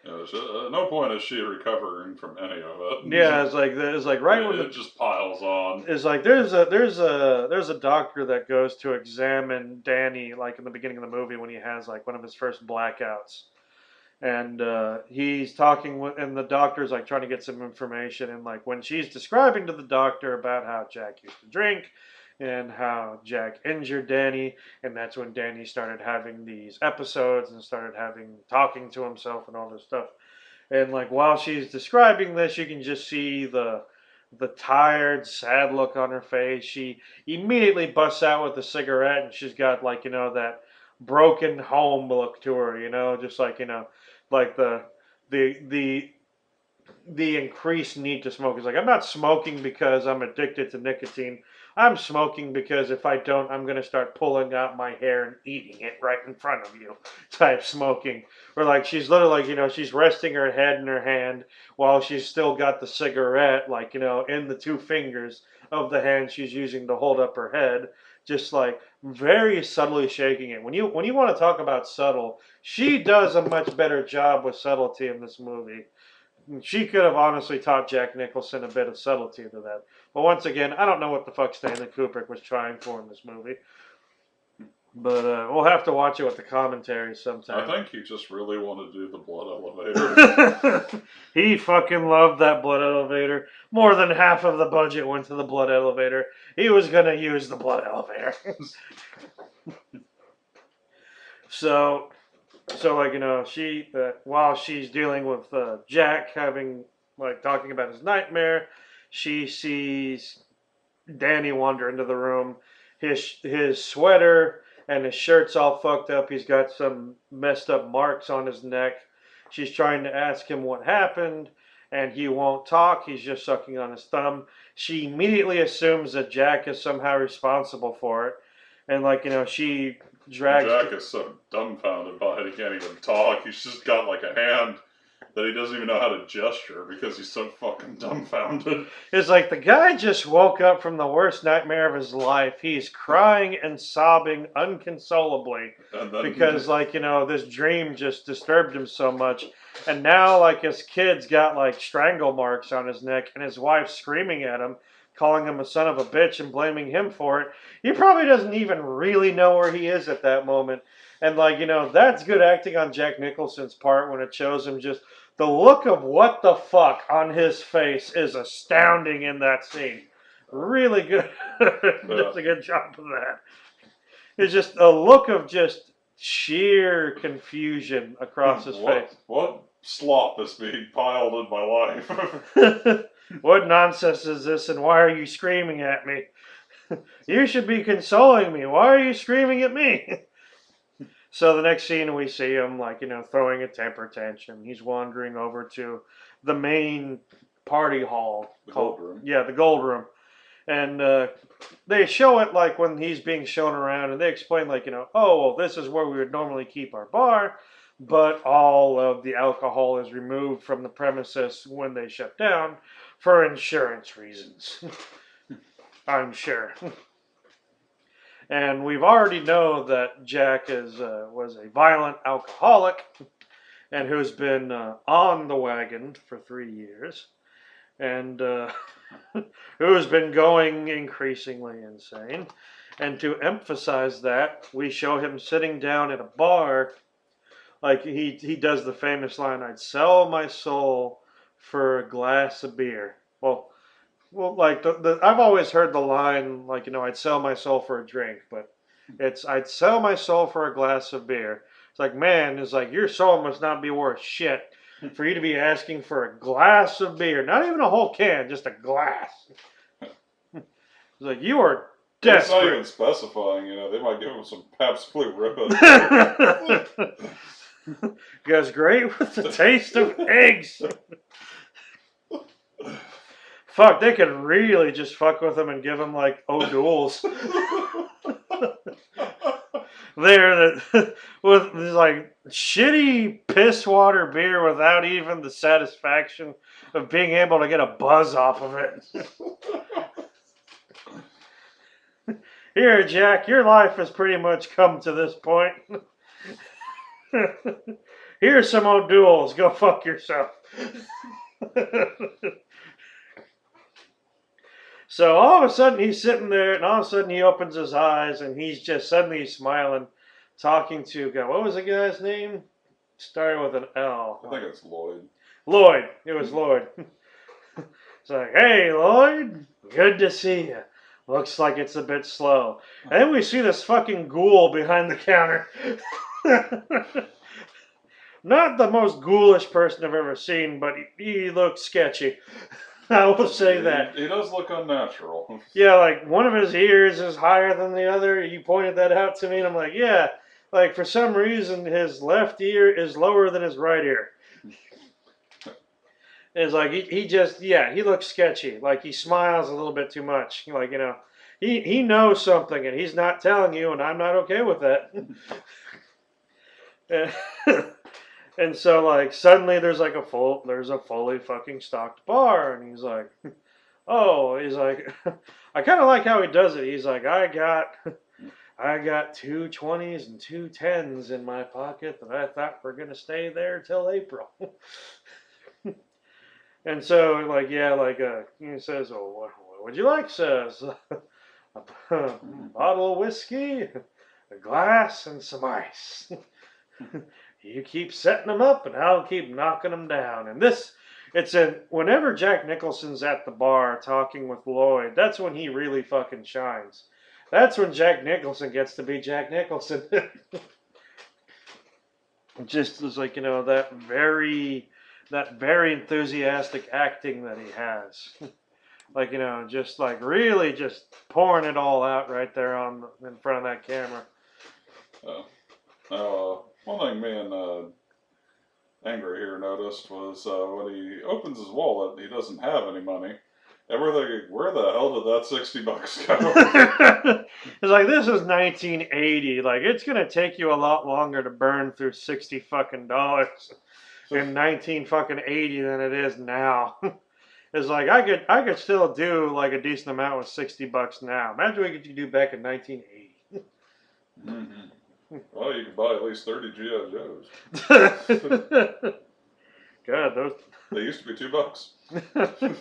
At no point is she recovering from any of it. Yeah, it's like right when it just piles on. It's like there's a doctor that goes to examine Danny like in the beginning of the movie when he has like one of his first blackouts, and he's talking with, and the doctor's like trying to get some information, and like when she's describing to the doctor about how Jack used to drink and how Jack injured Danny, and that's when Danny started having these episodes and started talking to himself and all this stuff. And like while she's describing this, you can just see the tired, sad look on her face. She immediately busts out with a cigarette, and she's got like that broken home look to her. Just like like the increased need to smoke. It's like I'm not smoking because I'm addicted to nicotine. I'm smoking because if I don't, I'm going to start pulling out my hair and eating it right in front of you type smoking. Or like she's literally like, she's resting her head in her hand while she's still got the cigarette, like, in the two fingers of the hand she's using to hold up her head. Just like very subtly shaking it. When you want to talk about subtle, she does a much better job with subtlety in this movie. She could have honestly taught Jack Nicholson a bit of subtlety to that. But once again, I don't know what the fuck Stanley Kubrick was trying for in this movie. But we'll have to watch it with the commentary sometime. I think he just really wanted to do the blood elevator. He fucking loved that blood elevator. More than half of the budget went to the blood elevator. He was going to use the blood elevator. So like, she, while she's dealing with Jack having, like, talking about his nightmare, she sees Danny wander into the room. His sweater and his shirt's all fucked up. He's got some messed up marks on his neck. She's trying to ask him what happened, and he won't talk. He's just sucking on his thumb. She immediately assumes that Jack is somehow responsible for it. And, like, she... Jack is so dumbfounded by it, he can't even talk. He's just got like a hand that he doesn't even know how to gesture because he's so fucking dumbfounded. It's like the guy just woke up from the worst nightmare of his life. He's crying and sobbing unconsolably because, like, this dream just disturbed him so much. And now, like, his kid's got, like, strangle marks on his neck, and his wife's screaming at him, calling him a son of a bitch and blaming him for it. He probably doesn't even really know where he is at that moment. And, like, that's good acting on Jack Nicholson's part when it shows him just the look of what the fuck on his face is astounding in that scene. Really good. Does a good job of that. It's just a look of just sheer confusion across his face. What slop is being piled in my life? What nonsense is this, and why are you screaming at me? You should be consoling me. Why are you screaming at me? So the next scene we see him, like, throwing a temper tantrum. He's wandering over to the main party hall. The gold room. Yeah, the gold room. And they show it, like, when he's being shown around, and they explain, like, oh, well, this is where we would normally keep our bar. but all of the alcohol is removed from the premises when they shut down for insurance reasons. I'm sure. And we've already know that Jack was a violent alcoholic and who's been on the wagon for 3 years and who's been going increasingly insane. And to emphasize that, we show him sitting down at a bar. Like he does the famous line, "I'd sell my soul for a glass of beer." Well, like I've always heard the line, like, I'd sell my soul for a drink, but it's I'd sell my soul for a glass of beer. It's like, man, it's like your soul must not be worth shit for you to be asking for a glass of beer, not even a whole can, just a glass. It's like you are It's not desperate. even specifying, they might give him some Pabst Blue Ribbon. Goes great with the taste of eggs. Fuck, they could really just fuck with him and give him like O'Doul's. There, with this like shitty piss water beer without even the satisfaction of being able to get a buzz off of it. Here, Jack, your life has pretty much come to this point. Here's some O'Doul's. Go fuck yourself. So all of a sudden he's sitting there, and all of a sudden he opens his eyes, and he's just suddenly smiling, talking to God. What was the guy's name? Started with an L. I think it's Lloyd. Lloyd. It was Lloyd. It's like, hey, Lloyd, good to see you. Looks like it's a bit slow. And then we see this fucking ghoul behind the counter. Not the most ghoulish person I've ever seen, but he looks sketchy. I will say that. He does look unnatural. Yeah, like one of his ears is higher than the other. You pointed that out to me, and I'm like, yeah. Like for some reason, his left ear is lower than his right ear. It's like he looks sketchy. Like he smiles a little bit too much. Like, he knows something and he's not telling you, and I'm not okay with that. And so like suddenly there's a fully fucking stocked bar, and he's like, I kind of like how he does it. He's like, I got 2 20s and 2 10s in my pocket that I thought were gonna stay there till April. And so he says, "Oh, what would you like?" Says, "A bottle of whiskey, a glass, and some ice." You keep setting them up, and I'll keep knocking them down. And whenever Jack Nicholson's at the bar talking with Lloyd, that's when he really fucking shines. That's when Jack Nicholson gets to be Jack Nicholson. Just as that very enthusiastic acting that he has. Just really just pouring it all out right there in front of that camera. One thing me and Angry here noticed was when he opens his wallet, he doesn't have any money. And we're thinking, where the hell did that $60 go? It's like, this is 1980. Like, it's gonna take you a lot longer to burn through $60 fucking in 1980 than it is now. It's like I could still do like a decent amount with $60 now. Imagine what you could do back in 1980. Mm-hmm. Well, you could buy at least 30 G.I. Joes. God, those. They used to be $2.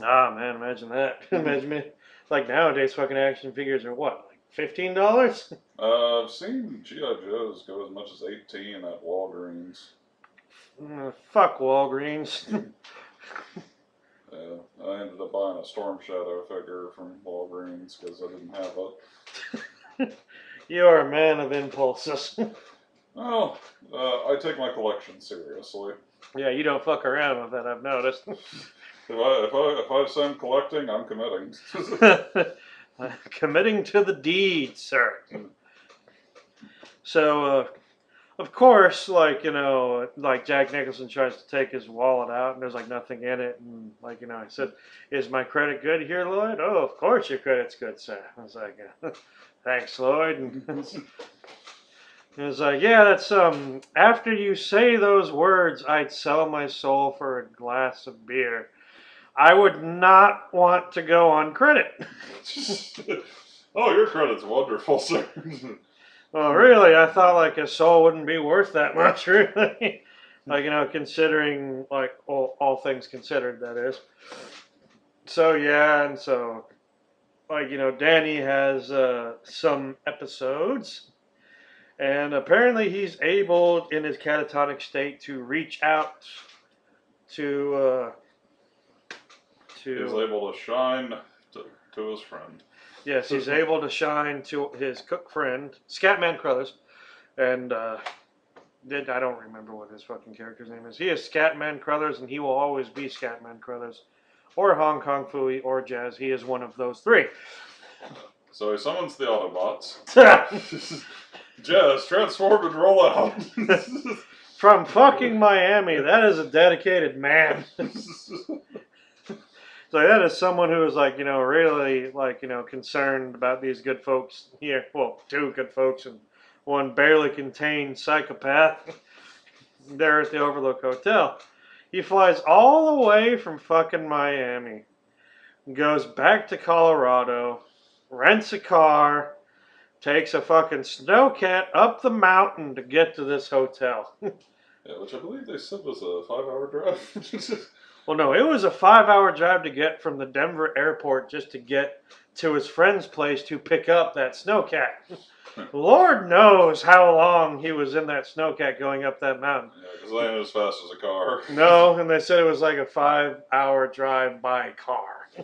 Ah, man, imagine that. Imagine me. Like nowadays, fucking action figures are what, like $15? I've seen G.I. Joes go as much as 18 at Walgreens. Fuck Walgreens. I ended up buying a Storm Shadow figure from Walgreens because I didn't have it. You are a man of impulses. Well, I take my collection seriously. Yeah, you don't fuck around with that, I've noticed. If I say I'm collecting, I'm committing. Committing to the deed, sir. So, of course, like Jack Nicholson tries to take his wallet out, and there's like nothing in it, and I said, "Is my credit good here, Lloyd?" "Oh, of course your credit's good, sir." I was like, "Thanks, Lloyd." It was like, yeah, that's after you say those words, I'd sell my soul for a glass of beer. I would not want to go on credit. Oh, your credit's wonderful, sir. Well, really, I thought like a soul wouldn't be worth that much, really. Like, considering like all things considered, that is. So yeah, and so like Danny has some episodes, and apparently he's able in his catatonic state to reach out to He's able to shine to his friend. yes, he's able to shine to his cook friend, Scatman Crothers, and I don't remember what his fucking character's name is. He is Scatman Crothers, and he will always be Scatman Crothers, or Hong Kong Phooey, or Jazz. He is one of those three. So he summons the Autobots. Jazz, transform and roll out. From fucking Miami, that is a dedicated man. So that is someone who is like, really like, concerned about these good folks here. Well, two good folks and one barely contained psychopath there at the Overlook Hotel. He flies all the way from fucking Miami, goes back to Colorado, rents a car, takes a fucking snowcat up the mountain to get to this hotel. Yeah, which I believe they said was a 5-hour drive. Well, no, it was a 5-hour drive to get from the Denver airport just to get to his friend's place to pick up that snowcat. Lord knows how long he was in that snowcat going up that mountain. Yeah, because it ain't as fast as a car. No, and they said it was like a 5-hour drive by car. Yeah.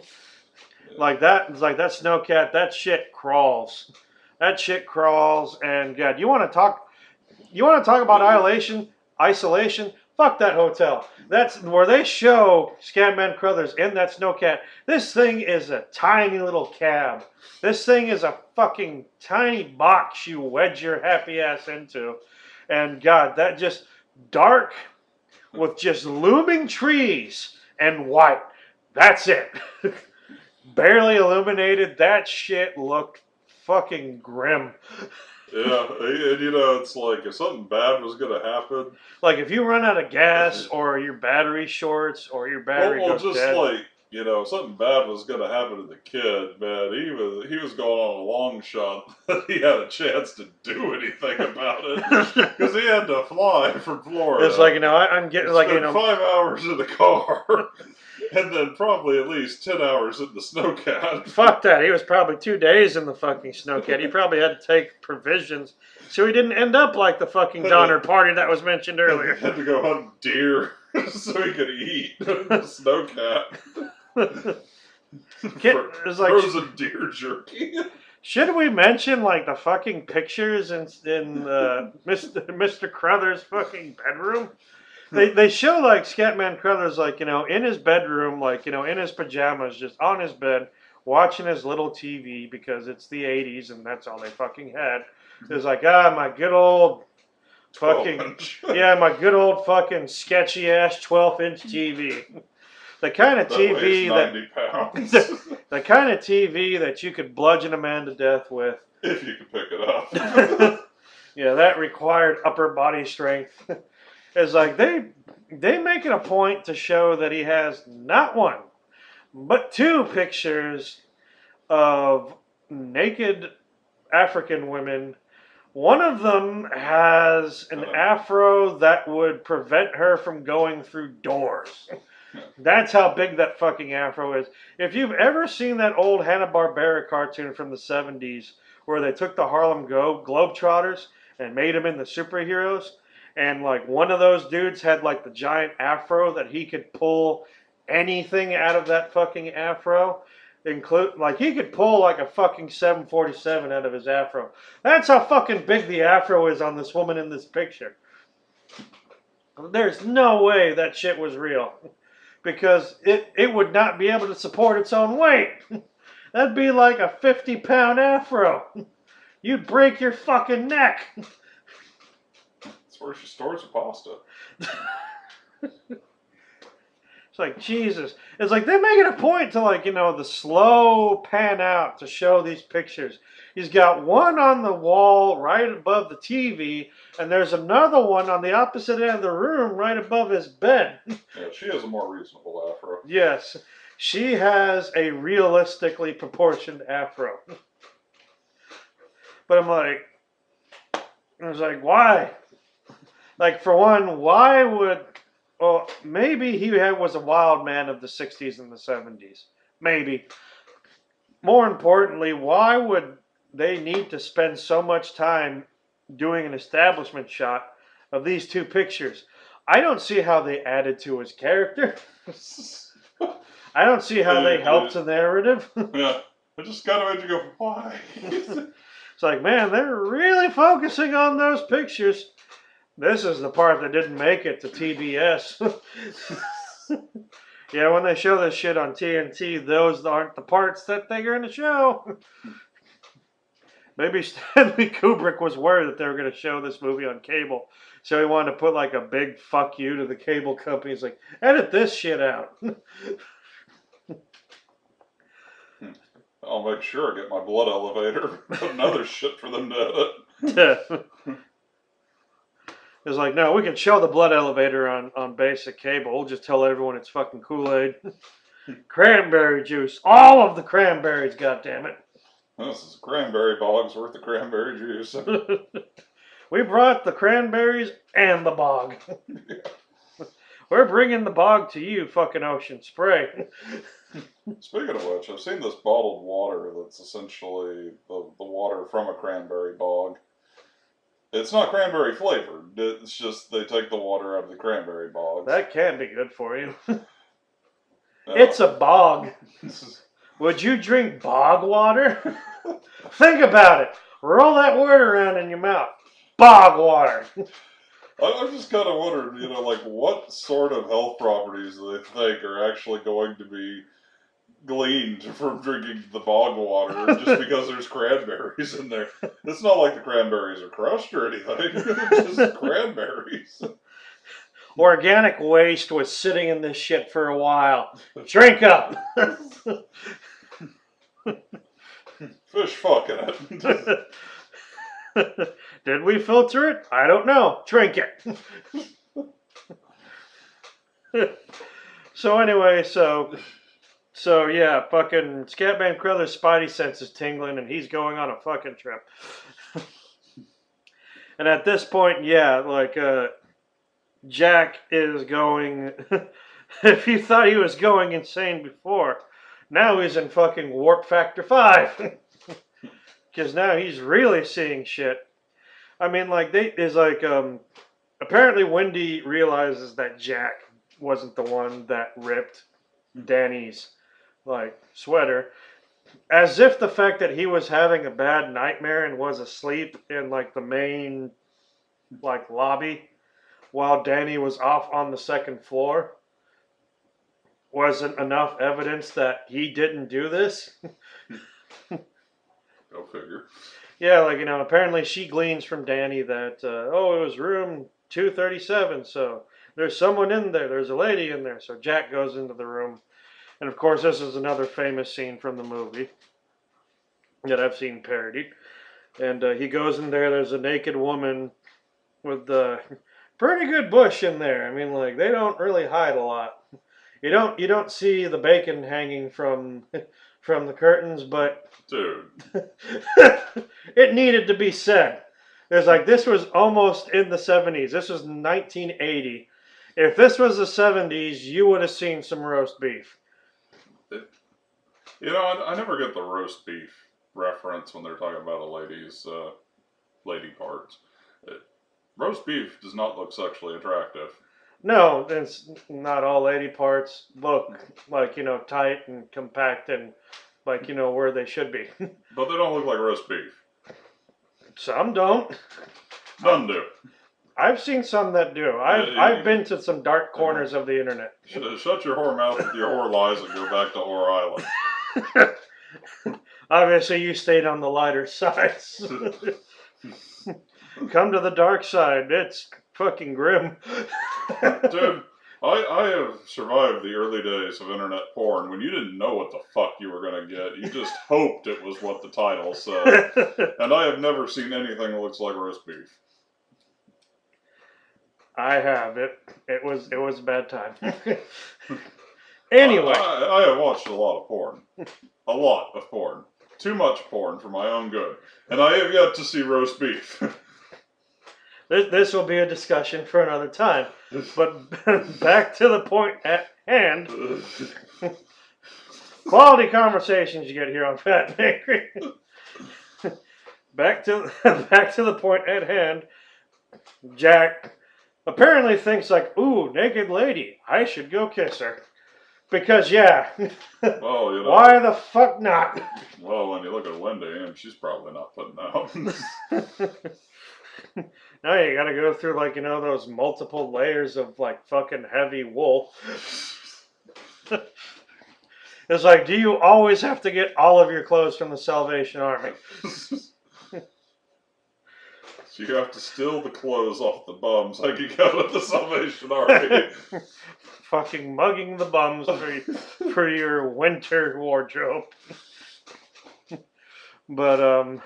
Like that, it's like that snowcat, that shit crawls. That shit crawls, and God, you want to talk about isolation? Fuck that hotel. That's where they show Scatman Crothers in that snowcat. This thing is a tiny little cab. This thing is a fucking tiny box you wedge your happy ass into. And God, that just dark with just looming trees and white. That's it. Barely illuminated. That shit looked fucking grim. Yeah, and it's like if something bad was going to happen. Like if you run out of gas or your battery shorts or your battery goes just dead. like, something bad was going to happen to the kid, man. He was going on a long shot that he had a chance to do anything about it. Because he had to fly from Florida. It's like, I'm getting like, 5 hours in the car. And then probably at least 10 hours in the snowcat. Fuck that. He was probably 2 days in the fucking snowcat. He probably had to take provisions so he didn't end up like the fucking Donner Party that was mentioned earlier. He had to go hunt deer so he could eat the snowcat. It's like, frozen deer jerky. Should we mention like the fucking pictures in Mr. Crothers' fucking bedroom? They show like Scatman Crothers like in his bedroom, like in his pajamas, just on his bed, watching his little TV because it's the '80s and that's all they fucking had. It's like my good old fucking my good old fucking sketchy ass 12-inch TV. The kind of TV the kind of TV that you could bludgeon a man to death with if you could pick it up. Yeah, that required upper body strength. It's like they make it a point to show that he has not one, but two pictures of naked African women. One of them has an afro that would prevent her from going through doors. That's how big that fucking afro is. If you've ever seen that old Hanna-Barbera cartoon from the 70s where they took the Harlem Globetrotters and made them into superheroes, and like one of those dudes had like the giant afro that he could pull anything out of that fucking afro, like he could pull like a fucking 747 out of his afro. That's how fucking big the afro is on this woman in this picture. There's no way that shit was real, because it would not be able to support its own weight. That'd be like a 50-pound afro. You'd break your fucking neck. It's where she stores her pasta. It's like, Jesus. It's like they make it a point to, like, the slow pan out to show these pictures. He's got one on the wall right above the TV, and there's another one on the opposite end of the room right above his bed. Yeah, she has a more reasonable afro. Yes, she has a realistically proportioned afro. But I was like, why? Like, for one, why would... Well, maybe he was a wild man of the 60s and the 70s. Maybe. More importantly, why would they need to spend so much time doing an establishment shot of these two pictures? I don't see how they added to his character. I don't see how they helped the narrative. Yeah, it just kind of made you go, why? It's like, man, they're really focusing on those pictures. This is the part that didn't make it to TBS. Yeah, when they show this shit on TNT, those aren't the parts that they're going to show. Maybe Stanley Kubrick was worried that they were going to show this movie on cable. So he wanted to put like a big fuck you to the cable company. He's like, edit this shit out. I'll make sure I get my blood elevator. Another shit for them to edit. It's like, no, we can show the blood elevator on basic cable. We'll just tell everyone it's fucking Kool-Aid. Cranberry juice. All of the cranberries, goddammit. This is cranberry bog's worth of cranberry juice. We brought the cranberries and the bog. We're bringing the bog to you, fucking Ocean Spray. Speaking of which, I've seen this bottled water that's essentially the water from a cranberry bog. It's not cranberry flavored. It's just they take the water out of the cranberry bogs. That can be good for you. It's a bog. Would you drink bog water? Think about it. Roll that word around in your mouth. Bog water. I'm just kind of wondering, like what sort of health properties do they think are actually going to be gleaned from drinking the bog water just because there's cranberries in there. It's not like the cranberries are crushed or anything. It's just cranberries. Organic waste was sitting in this shit for a while. Drink up. Fish fucking it. Did we filter it? I don't know. Drink it. So anyway, so yeah, fucking Scatman Crothers' spidey sense is tingling and he's going on a fucking trip. And at this point, yeah, like, Jack is going, if you thought he was going insane before, now he's in fucking Warp Factor 5. Because now he's really seeing shit. I mean, like, apparently Wendy realizes that Jack wasn't the one that ripped Danny's sweater, as if the fact that he was having a bad nightmare and was asleep in the main lobby while Danny was off on the second floor wasn't enough evidence that he didn't do this. Go figure. Yeah, apparently she gleans from Danny that it was room 237, so there's someone in there, there's a lady in there. So Jack goes into the room. And of course, this is another famous scene from the movie that I've seen parodied. And he goes in there, there's a naked woman with the pretty good bush in there. I mean, they don't really hide a lot. You don't see the bacon hanging from the curtains, but dude, it needed to be said. There's this was almost in the 70s. This was 1980. If this was the 70s, you would have seen some roast beef. I never get the roast beef reference when they're talking about a lady's lady parts. Roast beef does not look sexually attractive. No, it's not all lady parts look tight and compact and where they should be. But they don't look like roast beef. Some don't. None do. I've seen some that do. I've been to some dark corners of the internet. Shut your whore mouth with your whore lies and go back to Whore Island. Obviously, you stayed on the lighter side. Come to the dark side. It's fucking grim. Dude, I have survived the early days of internet porn when you didn't know what the fuck you were going to get. You just hoped it was what the title said. And I have never seen anything that looks like roast beef. I have it. It was a bad time. Anyway, I have watched a lot of porn. A lot of porn. Too much porn for my own good. And I have yet to see roast beef. this will be a discussion for another time. But back to the point at hand. Quality conversations you get here on Fat and Angry. Back to the point at hand. Jack apparently thinks like, ooh, naked lady, I should go kiss her. Because yeah, Well, you know, why the fuck not? Well, when you look at Wendy, she's probably not putting out. Now you gotta go through like, you know, those multiple layers of like fucking heavy wool. It's like, do you always have to get all of your clothes from the Salvation Army? So you have to steal the clothes off the bums like you got at the Salvation Army. Fucking mugging the bums for your winter wardrobe. But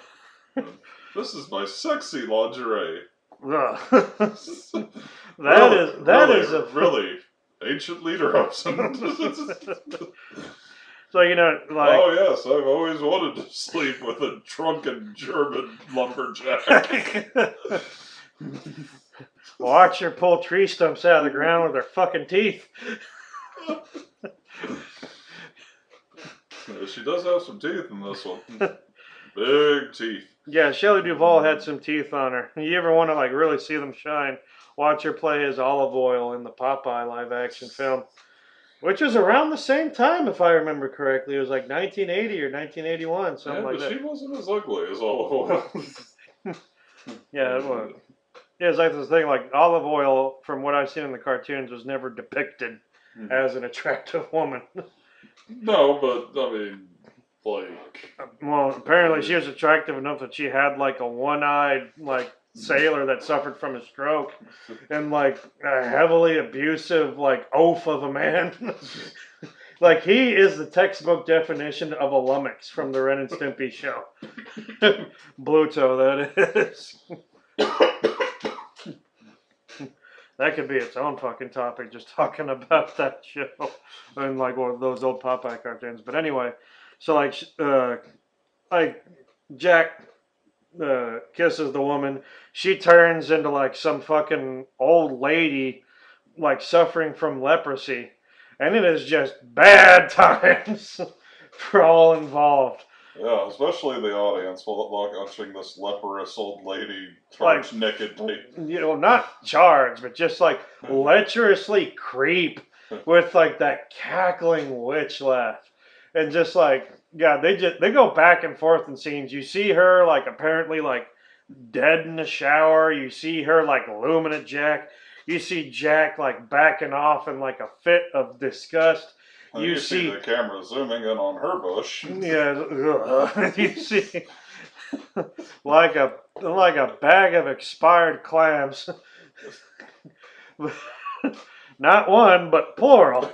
This is my sexy lingerie. that really, is a really ancient lederhosen. So you know, like, Oh yes, I've always wanted to sleep with a drunken German lumberjack. watch her pull tree stumps out of the ground with her fucking teeth. She does have some teeth in this one. Big teeth. Yeah, Shelley Duvall had some teeth on her. You ever want to like really see them shine? Watch her play as Olive Oyl in the Popeye live-action film, which was around the same time, if I remember correctly. It was like 1980 or 1981, something like but that. she wasn't as ugly as Olive Oyl. Yeah, it was. Yeah, it's like this thing, like Olive Oyl, from what I've seen in the cartoons, was never depicted as an attractive woman. No, but I mean, like, Well, apparently she was attractive enough that she had like a one-eyed like sailor that suffered from a stroke, and like a heavily abusive like oaf of a man. Like he is the textbook definition of a lummox from the Ren and Stimpy show. Bluto, that is. That could be its own fucking topic, just talking about that show and like one of those old Popeye cartoons. But anyway, so like Jack kisses the woman. She turns into like some fucking old lady, like suffering from leprosy, and it is just bad times for all involved. yeah, especially the audience watching this leprous old lady charge nakedly. You know, not charge, but just like lecherously creep with like that cackling witch laugh, and just like God, they go back and forth in scenes. You see her like apparently like dead in the shower. You see her like looming at Jack. You see Jack like backing off in like a fit of disgust. You see the camera zooming in on her bush. Yeah, you see like a bag of expired clams. Not one, but plural.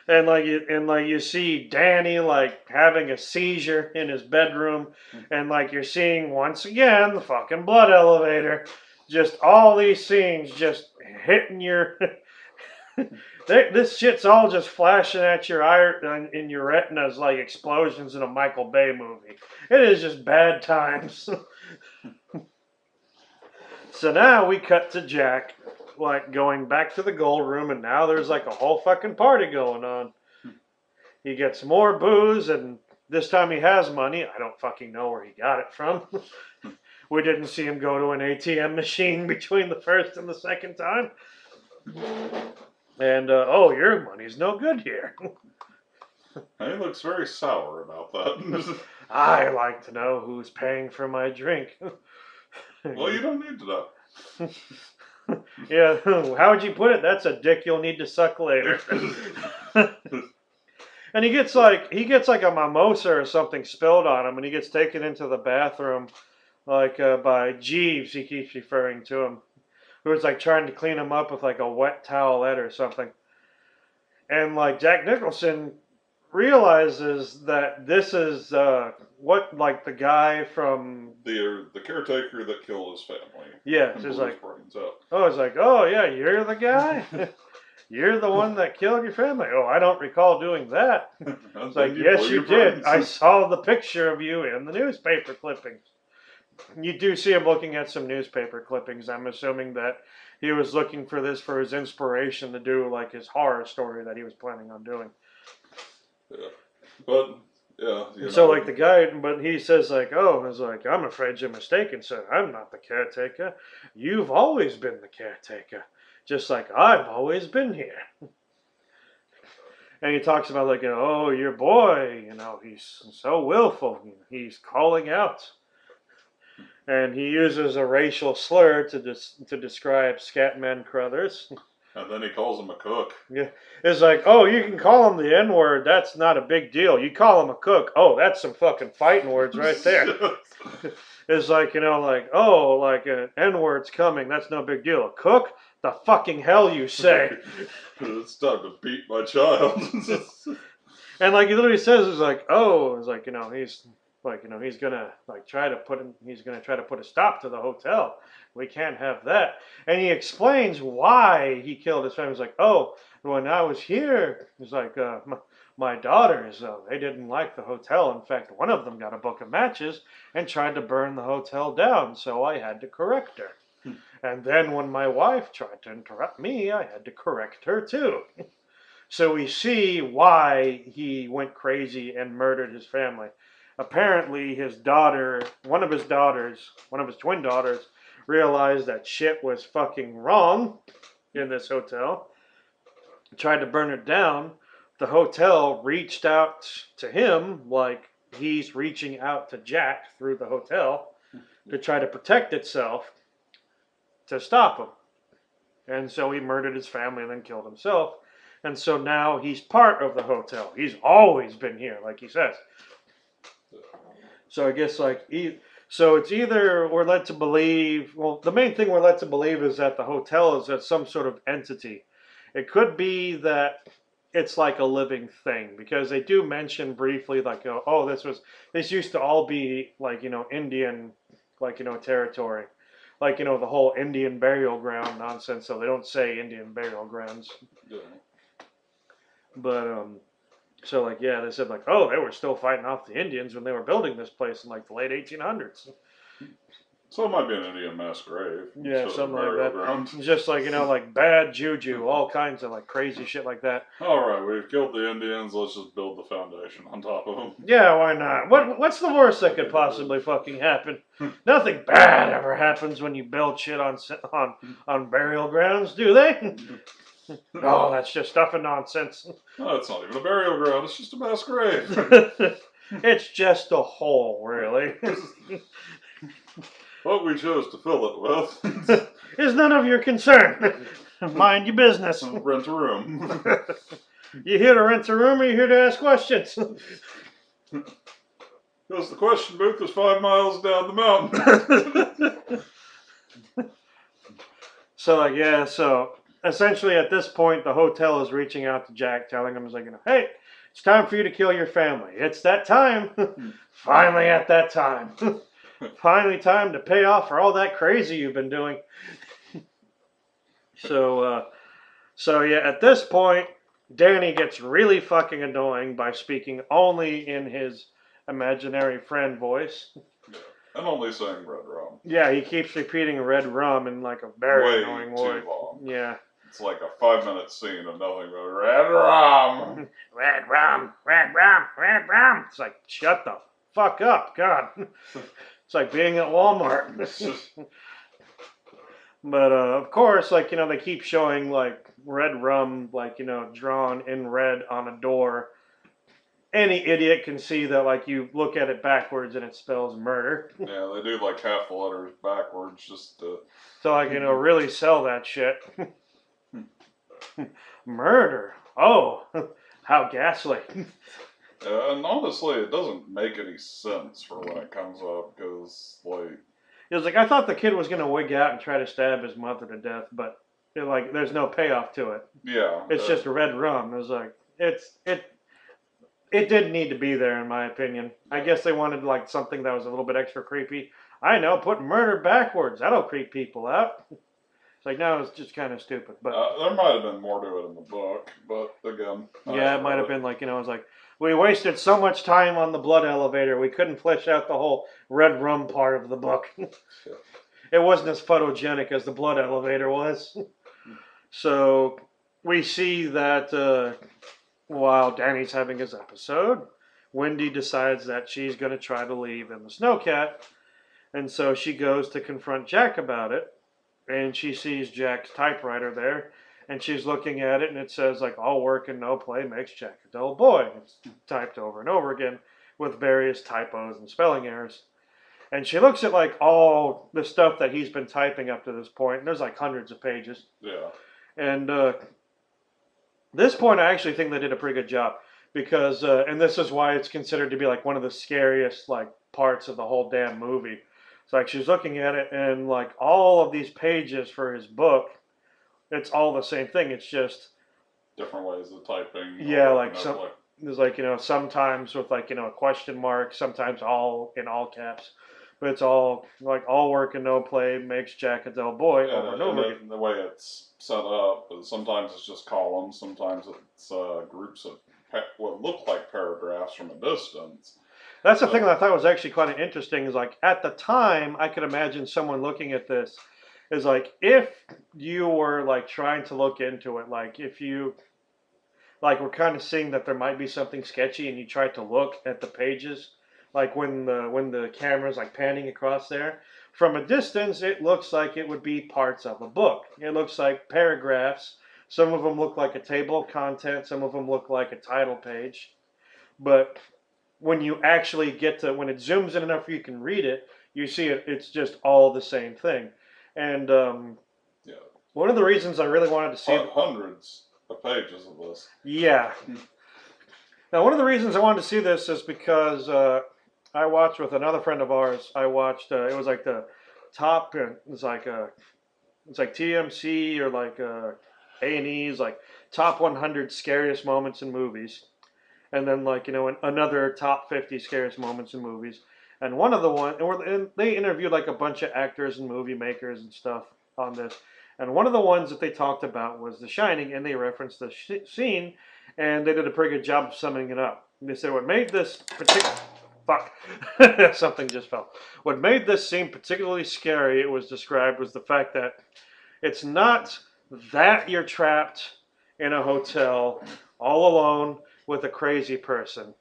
And you see Danny like having a seizure in his bedroom, and like you're seeing once again the fucking blood elevator. Just all these scenes just hitting your. This shit's all just flashing at your eye in your retinas like explosions in a Michael Bay movie. It is just bad times. So now we cut to Jack, like going back to the gold room, and now there's like a whole fucking party going on. He gets more booze, and this time he has money. I don't fucking know where he got it from. We didn't see him go to an ATM machine between the first and the second time. And, your money's no good here. He looks very sour about that. I like to know who's paying for my drink. Well, you don't need to know. Yeah, how would you put it? That's a dick you'll need to suck later. And he gets like a mimosa or something spilled on him, and he gets taken into the bathroom, like by Jeeves. He keeps referring to him. who was like trying to clean him up with like a wet towelette or something. And like Jack Nicholson realizes that this is what like the guy from The caretaker that killed his family. yeah, And it's blew like his brains out. oh, it's like oh yeah, you're the guy. You're the one that killed your family. Oh, I don't recall doing that. It's like, yes, you did. I saw the picture of you in the newspaper clippings. You do see him looking at some newspaper clippings. I'm assuming that he was looking for this for his inspiration to do like his horror story that he was planning on doing. Yeah. But, yeah. So, like, the guy, but he says, like, oh, it's like, I'm afraid you're mistaken, sir. I'm not the caretaker. You've always been the caretaker. Just like I've always been here. And he talks about like, oh, your boy, he's so willful. He's calling out. And he uses a racial slur to describe Scatman Crothers. And then he calls him a cook. Yeah, it's like, oh, you can call him the N-word. That's not a big deal. You call him a cook. Oh, that's some fucking fighting words right there. It's like, like, oh, like an N-word's coming. That's no big deal. A cook? The fucking hell you say? It's time to beat my child. And like he literally says, it's like, oh, it's like, he's like, he's gonna like he's gonna try to put a stop to the hotel. We can't have that. And he explains why he killed his family. He's like, oh, when I was here, it's like my daughters, they didn't like the hotel. In fact, one of them got a book of matches and tried to burn the hotel down, so I had to correct her. And then when my wife tried to interrupt me, I had to correct her too. So we see why he went crazy and murdered his family. Apparently his daughter, one of his twin daughters, realized that shit was fucking wrong in this hotel. Tried to burn it down. The hotel reached out to him like he's reaching out to Jack through the hotel to try to protect itself to stop him. And so he murdered his family and then killed himself. And so now he's part of the hotel. He's always been here, like he says. So I guess so it's either we're led to believe, well, the main thing we're led to believe is that the hotel is at some sort of entity. It could be that it's like a living thing, because they do mention briefly like, oh, this used to all be like, Indian, like, territory. Like, the whole Indian burial ground nonsense, so they don't say Indian burial grounds. Yeah. But, so like, yeah, they said like, oh, they were still fighting off the Indians when they were building this place in like the late 1800s. So it might be an Indian mass grave. Yeah, something like that. Ground. Just like, like bad juju, all kinds of like crazy shit like that. Alright, we've killed the Indians, let's just build the foundation on top of them. Yeah, why not? What's the worst that could possibly fucking happen? Nothing bad ever happens when you build shit on burial grounds, do they? Oh, that's just stuff and nonsense. No, it's not even a burial ground, it's just a mass grave. It's just a hole, really. What we chose to fill it with is none of your concern. Mind your business. Rent a room. You here to rent a room or you here to ask questions? Because the question booth is 5 miles down the mountain. So essentially at this point, the hotel is reaching out to Jack, telling him, like, hey, it's time for you to kill your family. It's that time. Finally at that time. Finally time to pay off for all that crazy you've been doing. So yeah, at this point, Danny gets really fucking annoying by speaking only in his imaginary friend voice. Yeah. And only saying red rum. Yeah, he keeps repeating red rum in like a very annoying way. Too long. Yeah. It's like a 5-minute scene of nothing but red rum. Red rum, red rum, red rum. It's like, shut the fuck up, God. It's like being at Walmart. But of course, like, they keep showing like red rum, like, drawn in red on a door. Any idiot can see that, like, you look at it backwards and it spells murder. Yeah, they do like half the letters backwards just to... So, like, really sell that shit. Murder. Oh, how ghastly. And honestly, it doesn't make any sense for when it comes up, because, like... He was like, I thought the kid was gonna wig out and try to stab his mother to death, but there's no payoff to it. Yeah. It's just red rum. It was like it didn't need to be there in my opinion. I guess they wanted like something that was a little bit extra creepy. I know, put murder backwards. That'll creep people out. It's like no, it's just kind of stupid. But there might have been more to it in the book, but again, yeah, it might have been like it's like we wasted so much time on the blood elevator. We couldn't flesh out the whole red rum part of the book. It wasn't as photogenic as the blood elevator was. So we see that while Danny's having his episode, Wendy decides that she's going to try to leave in the snowcat. And so she goes to confront Jack about it. And she sees Jack's typewriter there. And she's looking at it and it says like, all work and no play makes Jack a dull boy. It's typed over and over again with various typos and spelling errors. And she looks at like all the stuff that he's been typing up to this point. And there's like hundreds of pages. Yeah. And this point, I actually think they did a pretty good job because, and this is why it's considered to be like one of the scariest like parts of the whole damn movie. It's like she's looking at it, and like all of these pages for his book, it's all the same thing. It's just different ways of typing. Yeah, like some. There's like sometimes with like a question mark, sometimes all in all caps. But it's all like all work and no play makes Jack a dull boy over and over again. The way it's set up, sometimes it's just columns, sometimes it's groups of what look like paragraphs from a distance. That's the thing that I thought was actually quite interesting. Is like at the time, I could imagine someone looking at this is like if you were like trying to look into it, like if you like were kind of seeing that there might be something sketchy, and you tried to look at the pages. Like when the camera's like panning across there, from a distance, it looks like it would be parts of a book. It looks like paragraphs. Some of them look like a table of contents. Some of them look like a title page. But when you actually get to, when it zooms in enough where you can read it, you see it. It's just all the same thing. And yeah, one of the reasons I really wanted to see hundreds of pages of this. Yeah. Now, one of the reasons I wanted to see this is because I watched with another friend of ours. I watched. It was like the top. It's like TMC or like A&E's like top 100 scariest moments in movies, and then like another top 50 scariest moments in movies. And one of the and they interviewed like a bunch of actors and movie makers and stuff on this. And one of the ones that they talked about was The Shining, and they referenced the scene, and they did a pretty good job of summing it up. And they said what made this particular something just fell. What made this scene particularly scary, it was described, was the fact that it's not that you're trapped in a hotel all alone with a crazy person.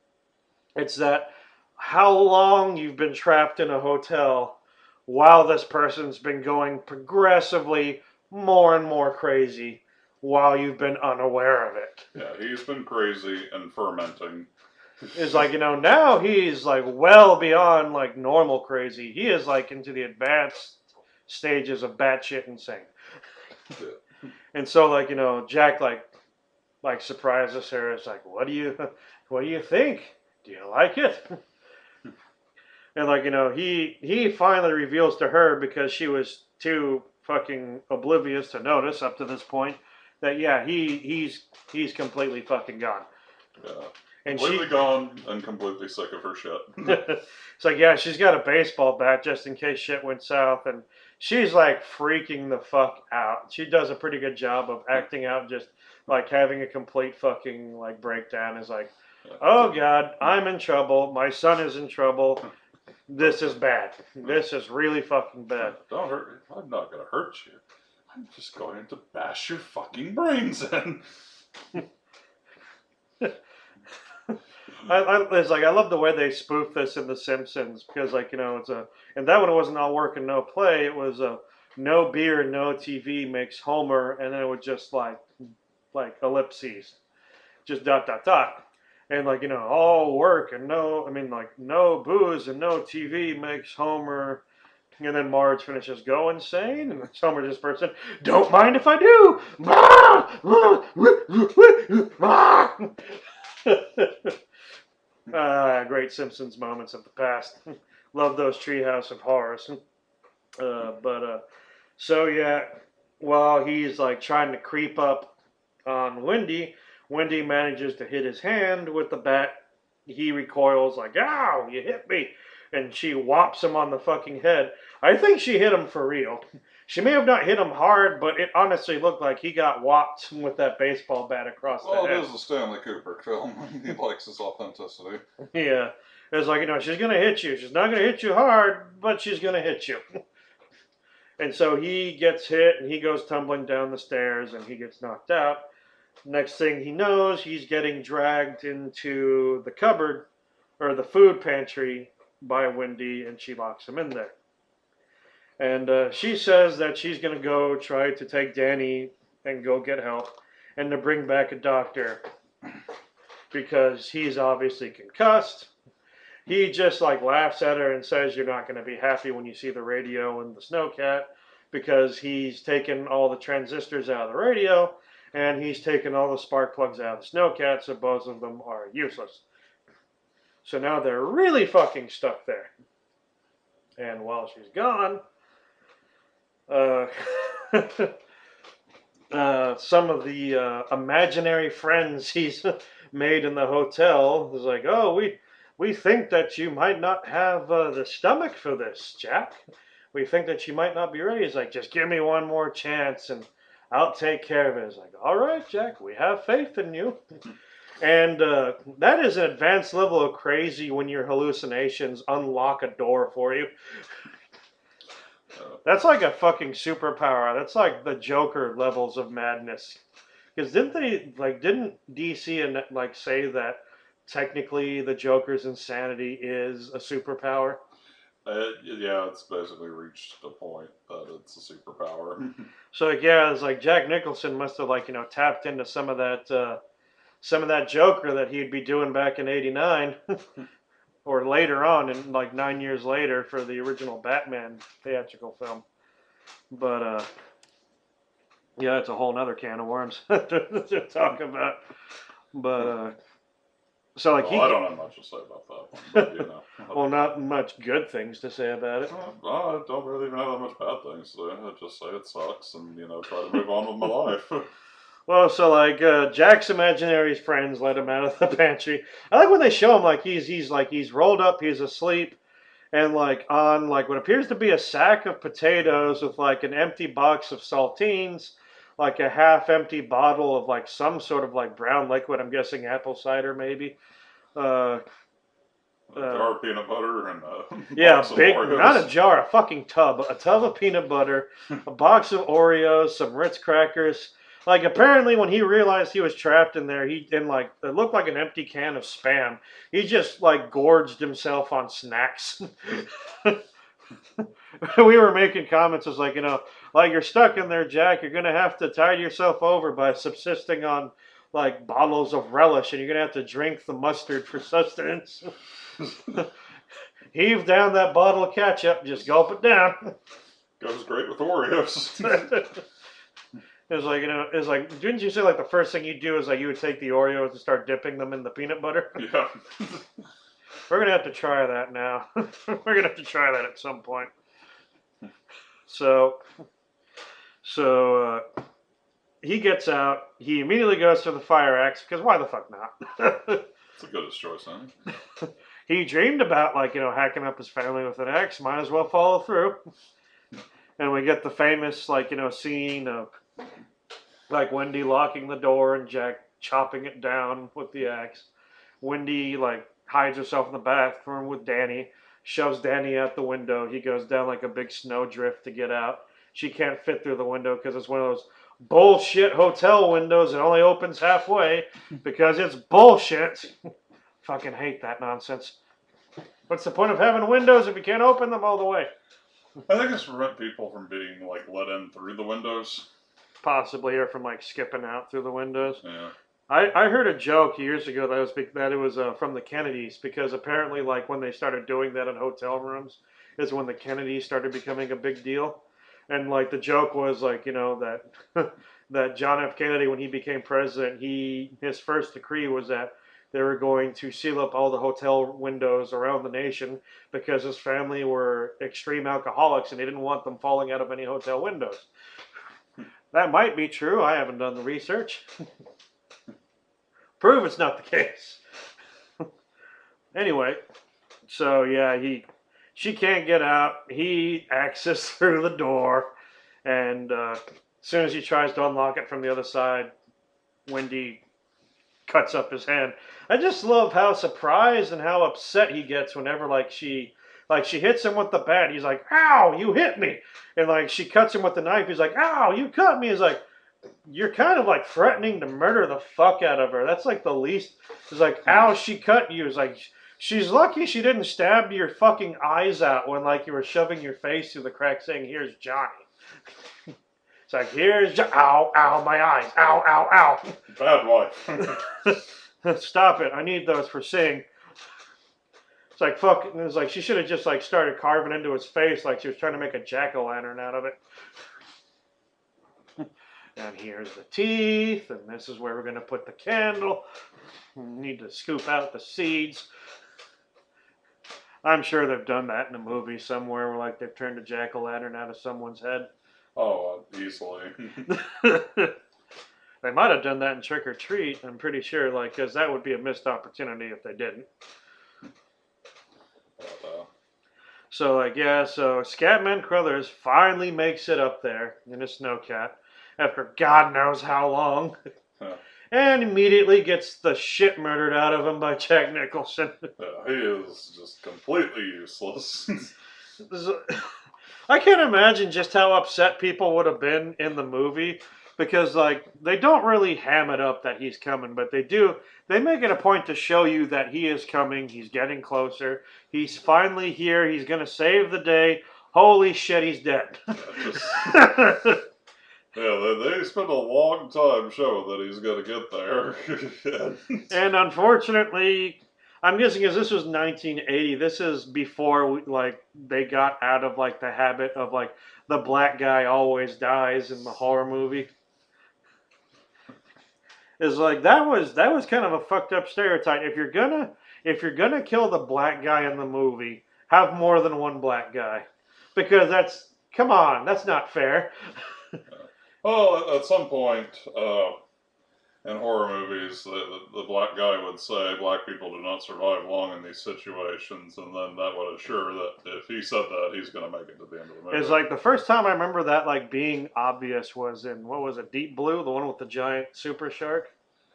It's that how long you've been trapped in a hotel while this person's been going progressively more and more crazy while you've been unaware of it. Yeah, he's been crazy and fermenting. Is like, now he's like well beyond like normal crazy. He is like into the advanced stages of batshit insane. Yeah. And so like, Jack like surprises her. It's like, what do you think? Do you like it? And like, he finally reveals to her, because she was too fucking oblivious to notice up to this point, that yeah, he's completely fucking gone. Yeah. And completely gone and completely sick of her shit. It's like, yeah, she's got a baseball bat just in case shit went south, and she's like freaking the fuck out. She does a pretty good job of acting out, just like having a complete fucking like breakdown. Is like, oh God, I'm in trouble. My son is in trouble. This is bad. This is really fucking bad. Don't hurt me. I'm not gonna hurt you. I'm just going to bash your fucking brains in. It's like I love the way they spoof this in The Simpsons, because like it's and that one it wasn't all work and no play. It was no beer, no TV makes Homer, and then it would just like ellipses, just ... And like all work and no booze and no TV makes Homer. And then Marge finishes, go insane, and Homer just bursts in, don't mind if I do. Great Simpsons moments of the past. Love those Treehouse of Horrors. So yeah, while he's like trying to creep up on Wendy, Wendy manages to hit his hand with the bat. He recoils like, "Ow! You hit me!" And she whops him on the fucking head. I think she hit him for real. She may have not hit him hard, but it honestly looked like he got whopped with that baseball bat across the Well, head. it is a Stanley Kubrick film. He likes his authenticity. Yeah. It's like, she's going to hit you. She's not going to hit you hard, but she's going to hit you. And so he gets hit and he goes tumbling down the stairs and he gets knocked out. Next thing he knows, he's getting dragged into the cupboard or the food pantry by Wendy, and she locks him in there. And she says that she's going to go try to take Danny and go get help and to bring back a doctor because he's obviously concussed. He just like laughs at her and says, "You're not going to be happy when you see the radio and the snowcat," because he's taken all the transistors out of the radio and he's taken all the spark plugs out of the snowcat, so both of them are useless. So now they're really fucking stuck there. And while she's gone, some of the imaginary friends he's made in the hotel is like, "Oh, we think that you might not have the stomach for this, Jack. We think that you might not be ready." He's like, "Just give me one more chance and I'll take care of it." It's like, "All right, Jack, we have faith in you." And that is an advanced level of crazy when your hallucinations unlock a door for you. That's like a fucking superpower. That's like the Joker levels of madness. Because didn't DC and like say that technically the Joker's insanity is a superpower? Yeah, it's basically reached a point that it's a superpower. So yeah, it's like Jack Nicholson must have like tapped into some of that Joker that he'd be doing back in '89 or later on, and like 9 years later for the original Batman theatrical film. But yeah, it's a whole nother can of worms to talk about. But so like Well, I don't have much to say about that one, but well, not much good things to say about it. I don't really even have that much bad things to say. I just say it sucks and try to move on with my life. Well, so like Jack's imaginary friends let him out of the pantry. I like when they show him like he's rolled up, he's asleep, and like on like what appears to be a sack of potatoes with like an empty box of saltines, like a half-empty bottle of like some sort of like brown liquid. I'm guessing apple cider maybe. A jar of peanut butter and yeah, box of big, Oreos. not a jar, a fucking tub. A tub of peanut butter, a box of Oreos, some Ritz crackers. Like apparently, when he realized he was trapped in there, it looked like an empty can of Spam. He just like gorged himself on snacks. We were making comments. It's like like you're stuck in there, Jack. You're gonna have to tide yourself over by subsisting on like bottles of relish, and you're gonna have to drink the mustard for sustenance. Heave down that bottle of ketchup. Just gulp it down. Goes great with Oreos. It's like, didn't you say like the first thing you do is like you would take the Oreos and start dipping them in the peanut butter? Yeah. We're gonna have to try that now. We're gonna have to try that at some point. So he gets out. He immediately goes to the fire axe because why the fuck not? It's a good choice, huh? He dreamed about hacking up his family with an axe. Might as well follow through. And we get the famous scene of like Wendy locking the door and Jack chopping it down with the axe. Wendy like hides herself in the bathroom with Danny, shoves Danny out the window. He goes down like a big snowdrift to get out. She can't fit through the window because it's one of those bullshit hotel windows. It only opens halfway because it's bullshit. Fucking hate that nonsense. What's the point of having windows if you can't open them all the way? I think it's to prevent people from being like let in through the windows. Possibly, or from like skipping out through the windows. Yeah. I heard a joke years ago that it was from the Kennedys, because apparently like when they started doing that in hotel rooms is when the Kennedys started becoming a big deal. And like the joke was like that that John F. Kennedy, when he became president, his first decree was that they were going to seal up all the hotel windows around the nation because his family were extreme alcoholics and he didn't want them falling out of any hotel windows. That might be true. I haven't done the research. Prove it's not the case. Anyway, so yeah, she can't get out. He axes through the door, and as soon as he tries to unlock it from the other side, Wendy cuts up his hand. I just love how surprised and how upset he gets whenever she hits him with the bat. He's like, "Ow, you hit me!" And she cuts him with the knife. He's like, "Ow, you cut me!" He's like, "You're kind of threatening to murder the fuck out of her. That's the least." He's like, "Ow, she cut you." It's like, she's lucky she didn't stab your fucking eyes out when you were shoving your face through the crack saying, "Here's Johnny." It's like, "Here's ow, ow, my eyes, ow, ow, ow." Bad wife. Stop it. I need those for seeing. It's like, fuck. It's like, she should have just started carving into his face like she was trying to make a jack-o'-lantern out of it. And here's the teeth, and this is where we're going to put the candle. We need to scoop out the seeds. I'm sure they've done that in a movie somewhere where they've turned a jack-o'-lantern out of someone's head. Oh, easily. They might have done that in Trick or Treat, I'm pretty sure, because that would be a missed opportunity if they didn't. So, so Scatman Crothers finally makes it up there in a snowcat after God knows how long. Huh. And immediately gets the shit murdered out of him by Jack Nicholson. He is just completely useless. I can't imagine just how upset people would have been in the movie because they don't really ham it up that he's coming, but they make it a point to show you that he is coming, he's getting closer, he's finally here, he's gonna save the day. Holy shit, he's dead. Yeah, they spend a long time showing that he's gonna get there. And unfortunately, I'm guessing as this was 1980, this is before they got out of the habit of the black guy always dies in the horror movie. Is that was kind of a fucked up stereotype. If you're gonna kill the black guy in the movie, have more than one black guy, because come on, that's not fair. Well, at some point in horror movies, the black guy would say black people do not survive long in these situations, and then that would assure that if he said that, he's going to make it to the end of the movie. It's the first time I remember that being obvious was in, what was it, Deep Blue, the one with the giant super shark?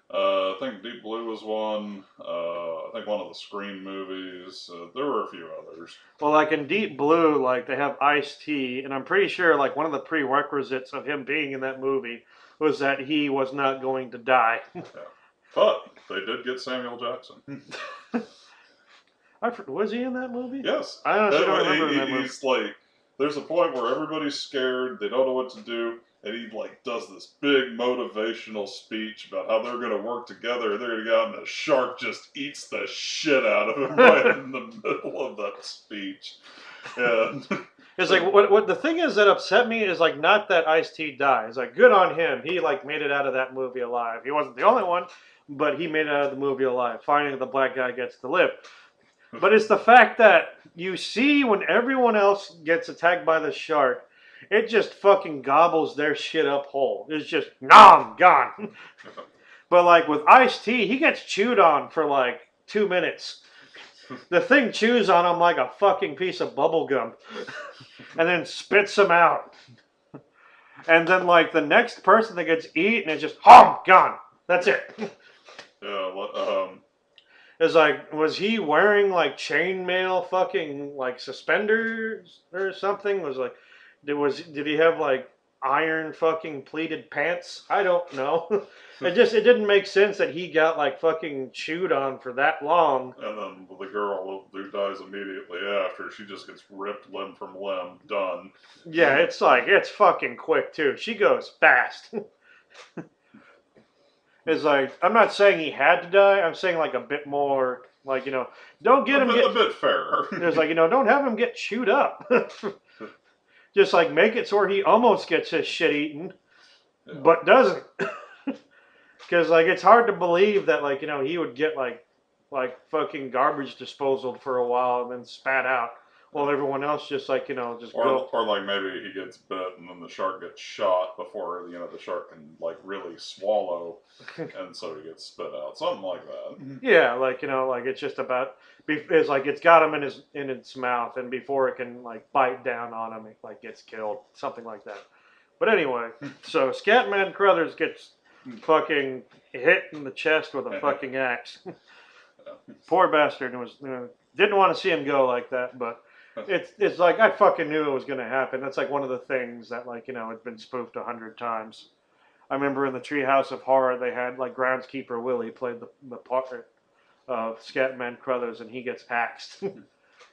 I think Deep Blue was one. I think one of the Scream movies. There were a few others. Well, in Deep Blue, they have Ice-T, and I'm pretty sure one of the prerequisites of him being in that movie was that he was not going to die. Yeah. But they did get Samuel Jackson. Was he in that movie? Yes. I honestly don't remember in that movie. He's there's a point where everybody's scared, they don't know what to do, and he does this big motivational speech about how they're going to work together, and they're going to go out, and the shark just eats the shit out of him right in the middle of that speech. And it's what the thing is that upset me is not that Ice-T dies. Good on him. He made it out of that movie alive. He wasn't the only one, but he made it out of the movie alive. Finally, the black guy gets to live. But it's the fact that you see when everyone else gets attacked by the shark, it just fucking gobbles their shit up whole. It's just, nom, gone. But with Ice-T, he gets chewed on for 2 minutes. The thing chews on him like a fucking piece of bubble gum. And then spits him out. And then the next person that gets eaten is just, gone. That's it. yeah, It's was he wearing chainmail fucking suspenders or something? Did he have iron fucking pleated pants? I don't know. It didn't make sense that he got fucking chewed on for that long. And then the girl who dies immediately after, she just gets ripped limb from limb, done. Yeah, it's it's fucking quick too. She goes fast. It's I'm not saying he had to die. I'm saying a bit more, don't get him a bit fairer. It's don't have him get chewed up. Just make it so where he almost gets his shit eaten, but doesn't. Because it's hard to believe that he would get like fucking garbage disposal for a while and then spat out, while everyone else just like just go. Or like maybe he gets bit and then the shark gets shot before the shark can like really swallow, and so he gets spit out, something like that. Yeah, like like it's just about. It's like it's got him in its mouth, and before it can like bite down on him, it like gets killed, something like that. But anyway, so Scatman Crothers gets fucking hit in the chest with a fucking axe. Poor bastard was didn't want to see him go like that, but it's like I fucking knew it was going to happen. That's like one of the things that like had been spoofed 100 times. I remember in the Treehouse of Horror they had like groundskeeper Willie played the part of Scatman Crothers, and he gets axed.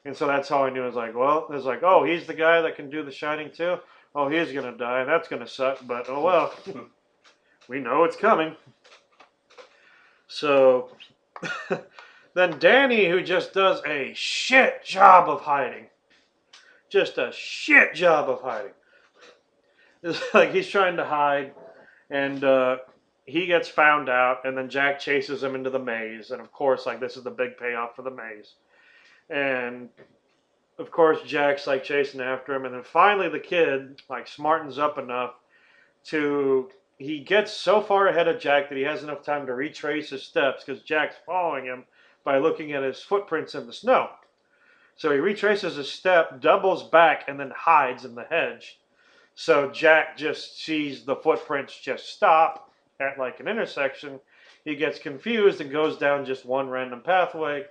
And so that's how I knew. It was like, well, it's like, oh, he's the guy that can do The Shining too. Oh, he's gonna die, and that's gonna suck. But oh well, we know it's coming. So then Danny, who just does a shit job of hiding, just a shit job of hiding. It's like he's trying to hide, and he gets found out, and then Jack chases him into the maze, and of course, like this is the big payoff for the maze, and of course Jack's like chasing after him, and then finally the kid like smartens up enough to he gets so far ahead of Jack that he has enough time to retrace his steps because Jack's following him by looking at his footprints in the snow. So he retraces his step, doubles back, and then hides in the hedge. So Jack just sees the footprints just stop at like an intersection. He gets confused and goes down just one random pathway.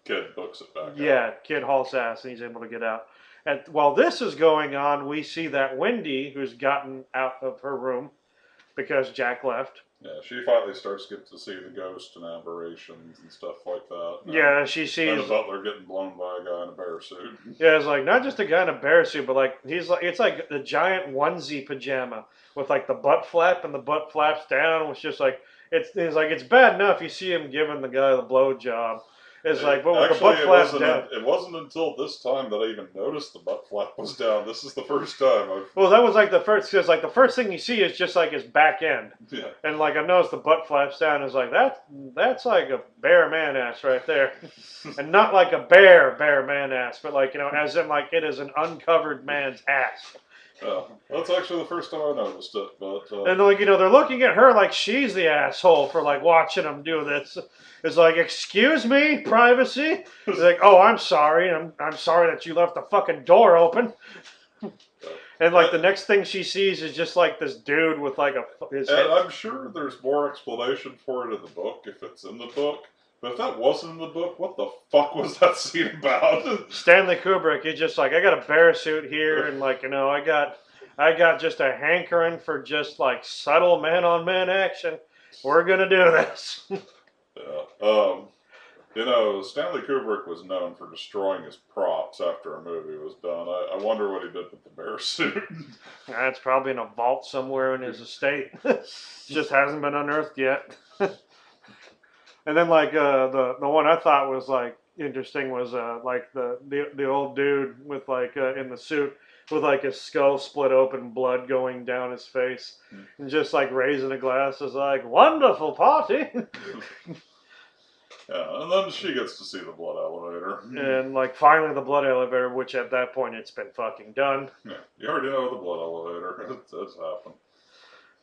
Kid books it back. Yeah, kid hauls ass and he's able to get out. And while this is going on, we see that Wendy, who's gotten out of her room because Jack left. Yeah, she finally starts getting to see the ghost and aberrations and stuff like that. Yeah, she sees. And the butler getting blown by a guy in a bear suit. Yeah, it's like not just a guy in a bear suit, but like it's like a giant onesie pajama with like the butt flap and the butt flaps down. It's just like it's bad enough you see him giving the guy the blowjob. It's like, but with the butt flap down. It wasn't until this time that I even noticed the butt flap was down. This is the first time I've. Well, that was like the first, because like the first thing you see is just like his back end. Yeah. And like I noticed the butt flaps down. Is like that's like a bare man ass right there, and not like a bare man ass, but like as in like it is an uncovered man's ass. That's actually the first time I noticed it, but and like they're looking at her like she's the asshole for like watching them do this. It's like, excuse me, privacy. It's like, oh, I'm sorry. I'm sorry that you left the fucking door open. And like the next thing she sees is just like this dude with like his head. I'm sure there's more explanation for it in the book if it's in the book. But if that wasn't in the book, what the fuck was that scene about? Stanley Kubrick, he's just like, I got a bear suit here, and like I got just a hankering for just like subtle man-on-man action. We're gonna do this. Yeah. Stanley Kubrick was known for destroying his props after a movie was done. I wonder what he did with the bear suit. That's probably in a vault somewhere in his estate. Just hasn't been unearthed yet. And then like the one I thought was like interesting was like the old dude with like in the suit with like his skull split open, blood going down his face, and just like raising a glass is like, wonderful party. Yeah, and then she gets to see the blood elevator. And like finally the blood elevator, which at that point it's been fucking done. Yeah, you already know the blood elevator. It's happened.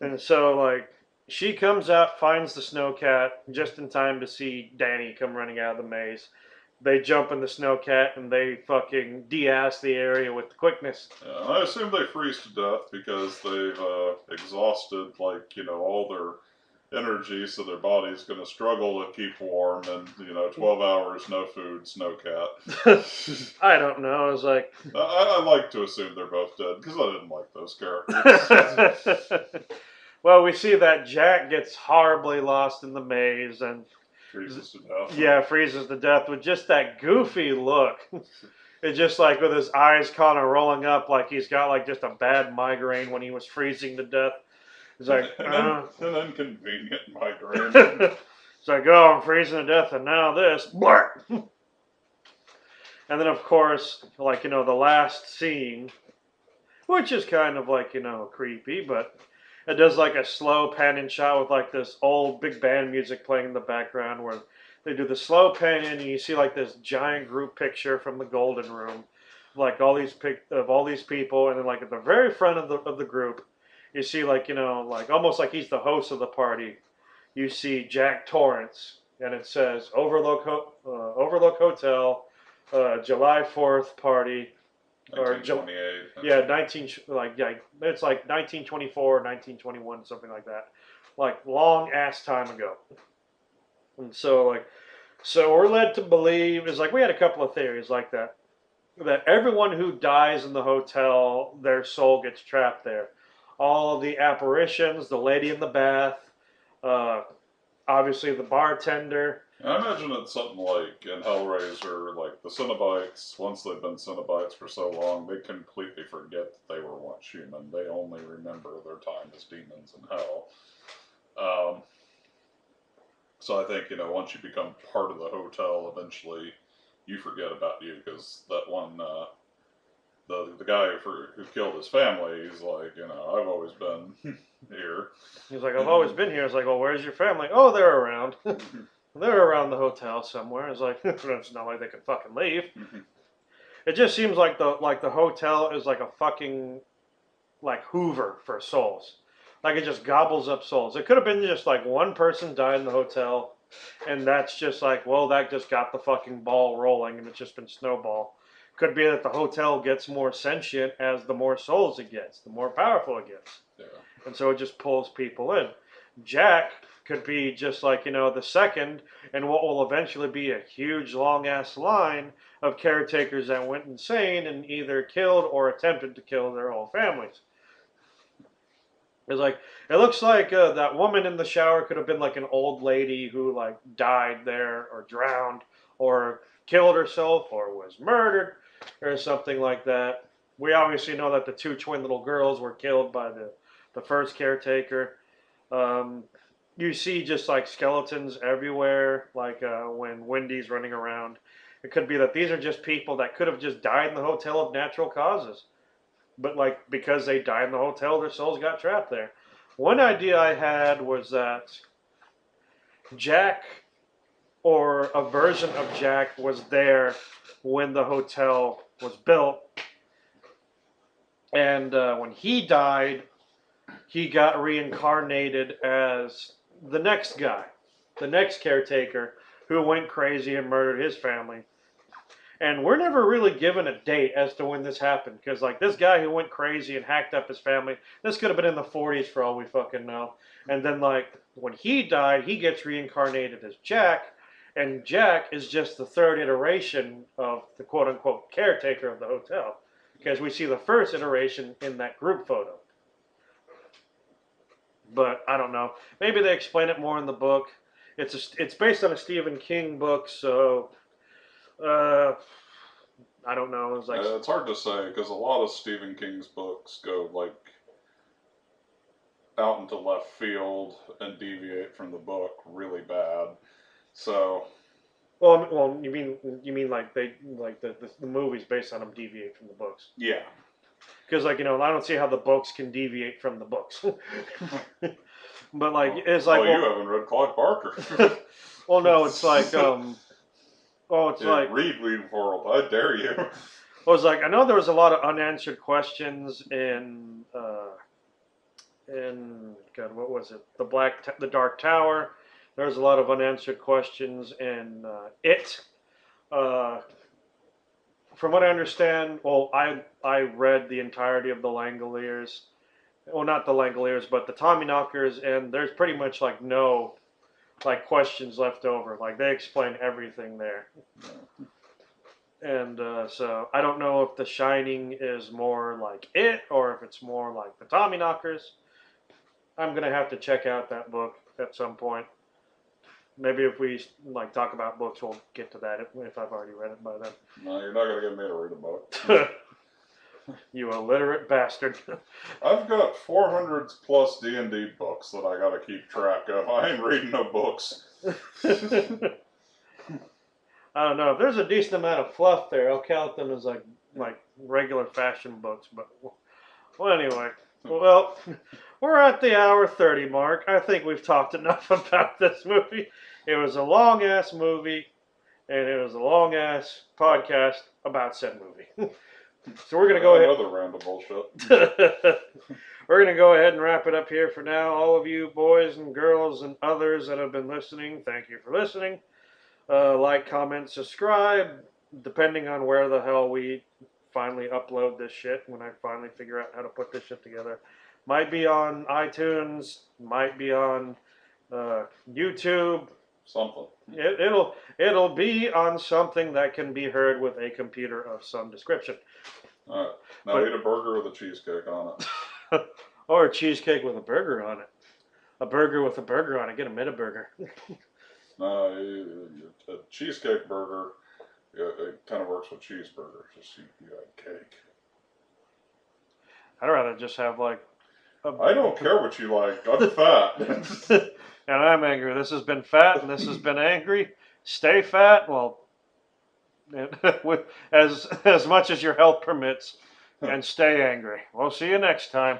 And so like she comes out, finds the snowcat just in time to see Danny come running out of the maze. They jump in the snowcat and they fucking de-ass the area with quickness. Yeah, I assume they freeze to death because they've exhausted all their energy, so their body's going to struggle to keep warm, and 12 hours, no food, snowcat. I don't know. I was like, I like to assume they're both dead because I didn't like those characters. Well, we see that Jack gets horribly lost in the maze and freezes to death. Yeah, freezes to death with just that goofy look. It's just like with his eyes kind of rolling up like he's got like just a bad migraine when he was freezing to death. It's like an inconvenient migraine. It's like, oh, I'm freezing to death, and now this. And then, of course, like the last scene, which is kind of like creepy, but it does like a slow pan and shot with like this old big band music playing in the background where they do the slow pan and you see like this giant group picture from the Golden Room, like all these people, and then like at the very front of the group, you see like like almost like he's the host of the party. You see Jack Torrance, and it says Overlook Hotel, July 4th party, or 1928. yeah, it's like 1924, 1921, something like that, like long ass time ago. And so we're led to believe is like we had a couple of theories like that everyone who dies in the hotel, their soul gets trapped there. All of the apparitions, the lady in the bath, uh, obviously the bartender. I imagine it's something like in Hellraiser, like the Cenobites, once they've been Cenobites for so long, they completely forget that they were once human. They only remember their time as demons in hell. So I think, once you become part of the hotel, eventually you forget about you, because that one, the guy who killed his family, he's like, I've always been here. He's like, I've always been here. It's like, well, where's your family? Oh, they're around. They're around the hotel somewhere. It's like, it's not like they could fucking leave. It just seems like the hotel is like a fucking like Hoover for souls. Like it just gobbles up souls. It could have been just like one person died in the hotel, and that's just like, well, that just got the fucking ball rolling, and it's just been snowball. Could be that the hotel gets more sentient as the more souls it gets, the more powerful it gets. Yeah. And so it just pulls people in. Jack could be just like, the second in what will eventually be a huge long ass line of caretakers that went insane and either killed or attempted to kill their whole families. It's like, it looks like that woman in the shower could have been like an old lady who like died there or drowned or killed herself or was murdered or something like that. We obviously know that the two twin little girls were killed by the first caretaker. You see just like skeletons everywhere, like when Wendy's running around. It could be that these are just people that could have just died in the hotel of natural causes. But like because they died in the hotel, their souls got trapped there. One idea I had was that Jack or a version of Jack was there when the hotel was built. And when he died, he got reincarnated as the next guy, the next caretaker who went crazy and murdered his family. And we're never really given a date as to when this happened, because like this guy who went crazy and hacked up his family, this could have been in the 40s for all we fucking know. And then like when he died, he gets reincarnated as Jack, and Jack is just the third iteration of the quote unquote caretaker of the hotel, because we see the first iteration in that group photo. But I don't know. Maybe they explain it more in the book. It's based on a Stephen King book, so I don't know. It's hard to say, because a lot of Stephen King's books go like out into left field and deviate from the book really bad. So, well, you mean like the movies based on them deviate from the books? Yeah. Because I don't see how the books can deviate from the books. But like it's like you haven't read Clive Barker. Well, no, it's like read Weed World. I dare you. Well, it's like I know there was a lot of unanswered questions in God, what was it? The Dark Tower. There was a lot of unanswered questions in It. From what I understand, well, I read the entirety of the Langoliers. Well, not the Langoliers, but the Tommyknockers, and there's pretty much like no like questions left over. Like they explain everything there. And so I don't know if The Shining is more like It or if it's more like the Tommyknockers. I'm gonna have to check out that book at some point. Maybe if we like talk about books, we'll get to that if I've already read it by then. No, you're not gonna get me to read a book. You illiterate bastard. I've got 400 plus D&D books that I gotta keep track of. I ain't reading no books. I don't know. If there's a decent amount of fluff there, I'll count them as like regular fashion books. But well, anyway. Well, we're at the hour 30 mark. I think we've talked enough about this movie. It was a long ass movie, and it was a long ass podcast about said movie. So we're gonna go ahead. Another round of bullshit. We're gonna go ahead and wrap it up here for now. All of you boys and girls and others that have been listening, thank you for listening. Like, comment, subscribe. Depending on where the hell we finally upload this shit, when I finally figure out how to put this shit together, might be on iTunes, might be on YouTube. Something. It'll be on something that can be heard with a computer of some description. Alright. Now eat a burger with a cheesecake on it. Or a cheesecake with a burger on it. A burger with a burger on it. Get a Meta-burger. No, a cheesecake burger, it kind of works with cheeseburgers. Just you got cake. I'd rather just have like I don't care what you like. I'm fat. And I'm angry. This has been Fat, and this has been Angry. Stay fat, well, with as much as your health permits, and stay angry. We'll see you next time.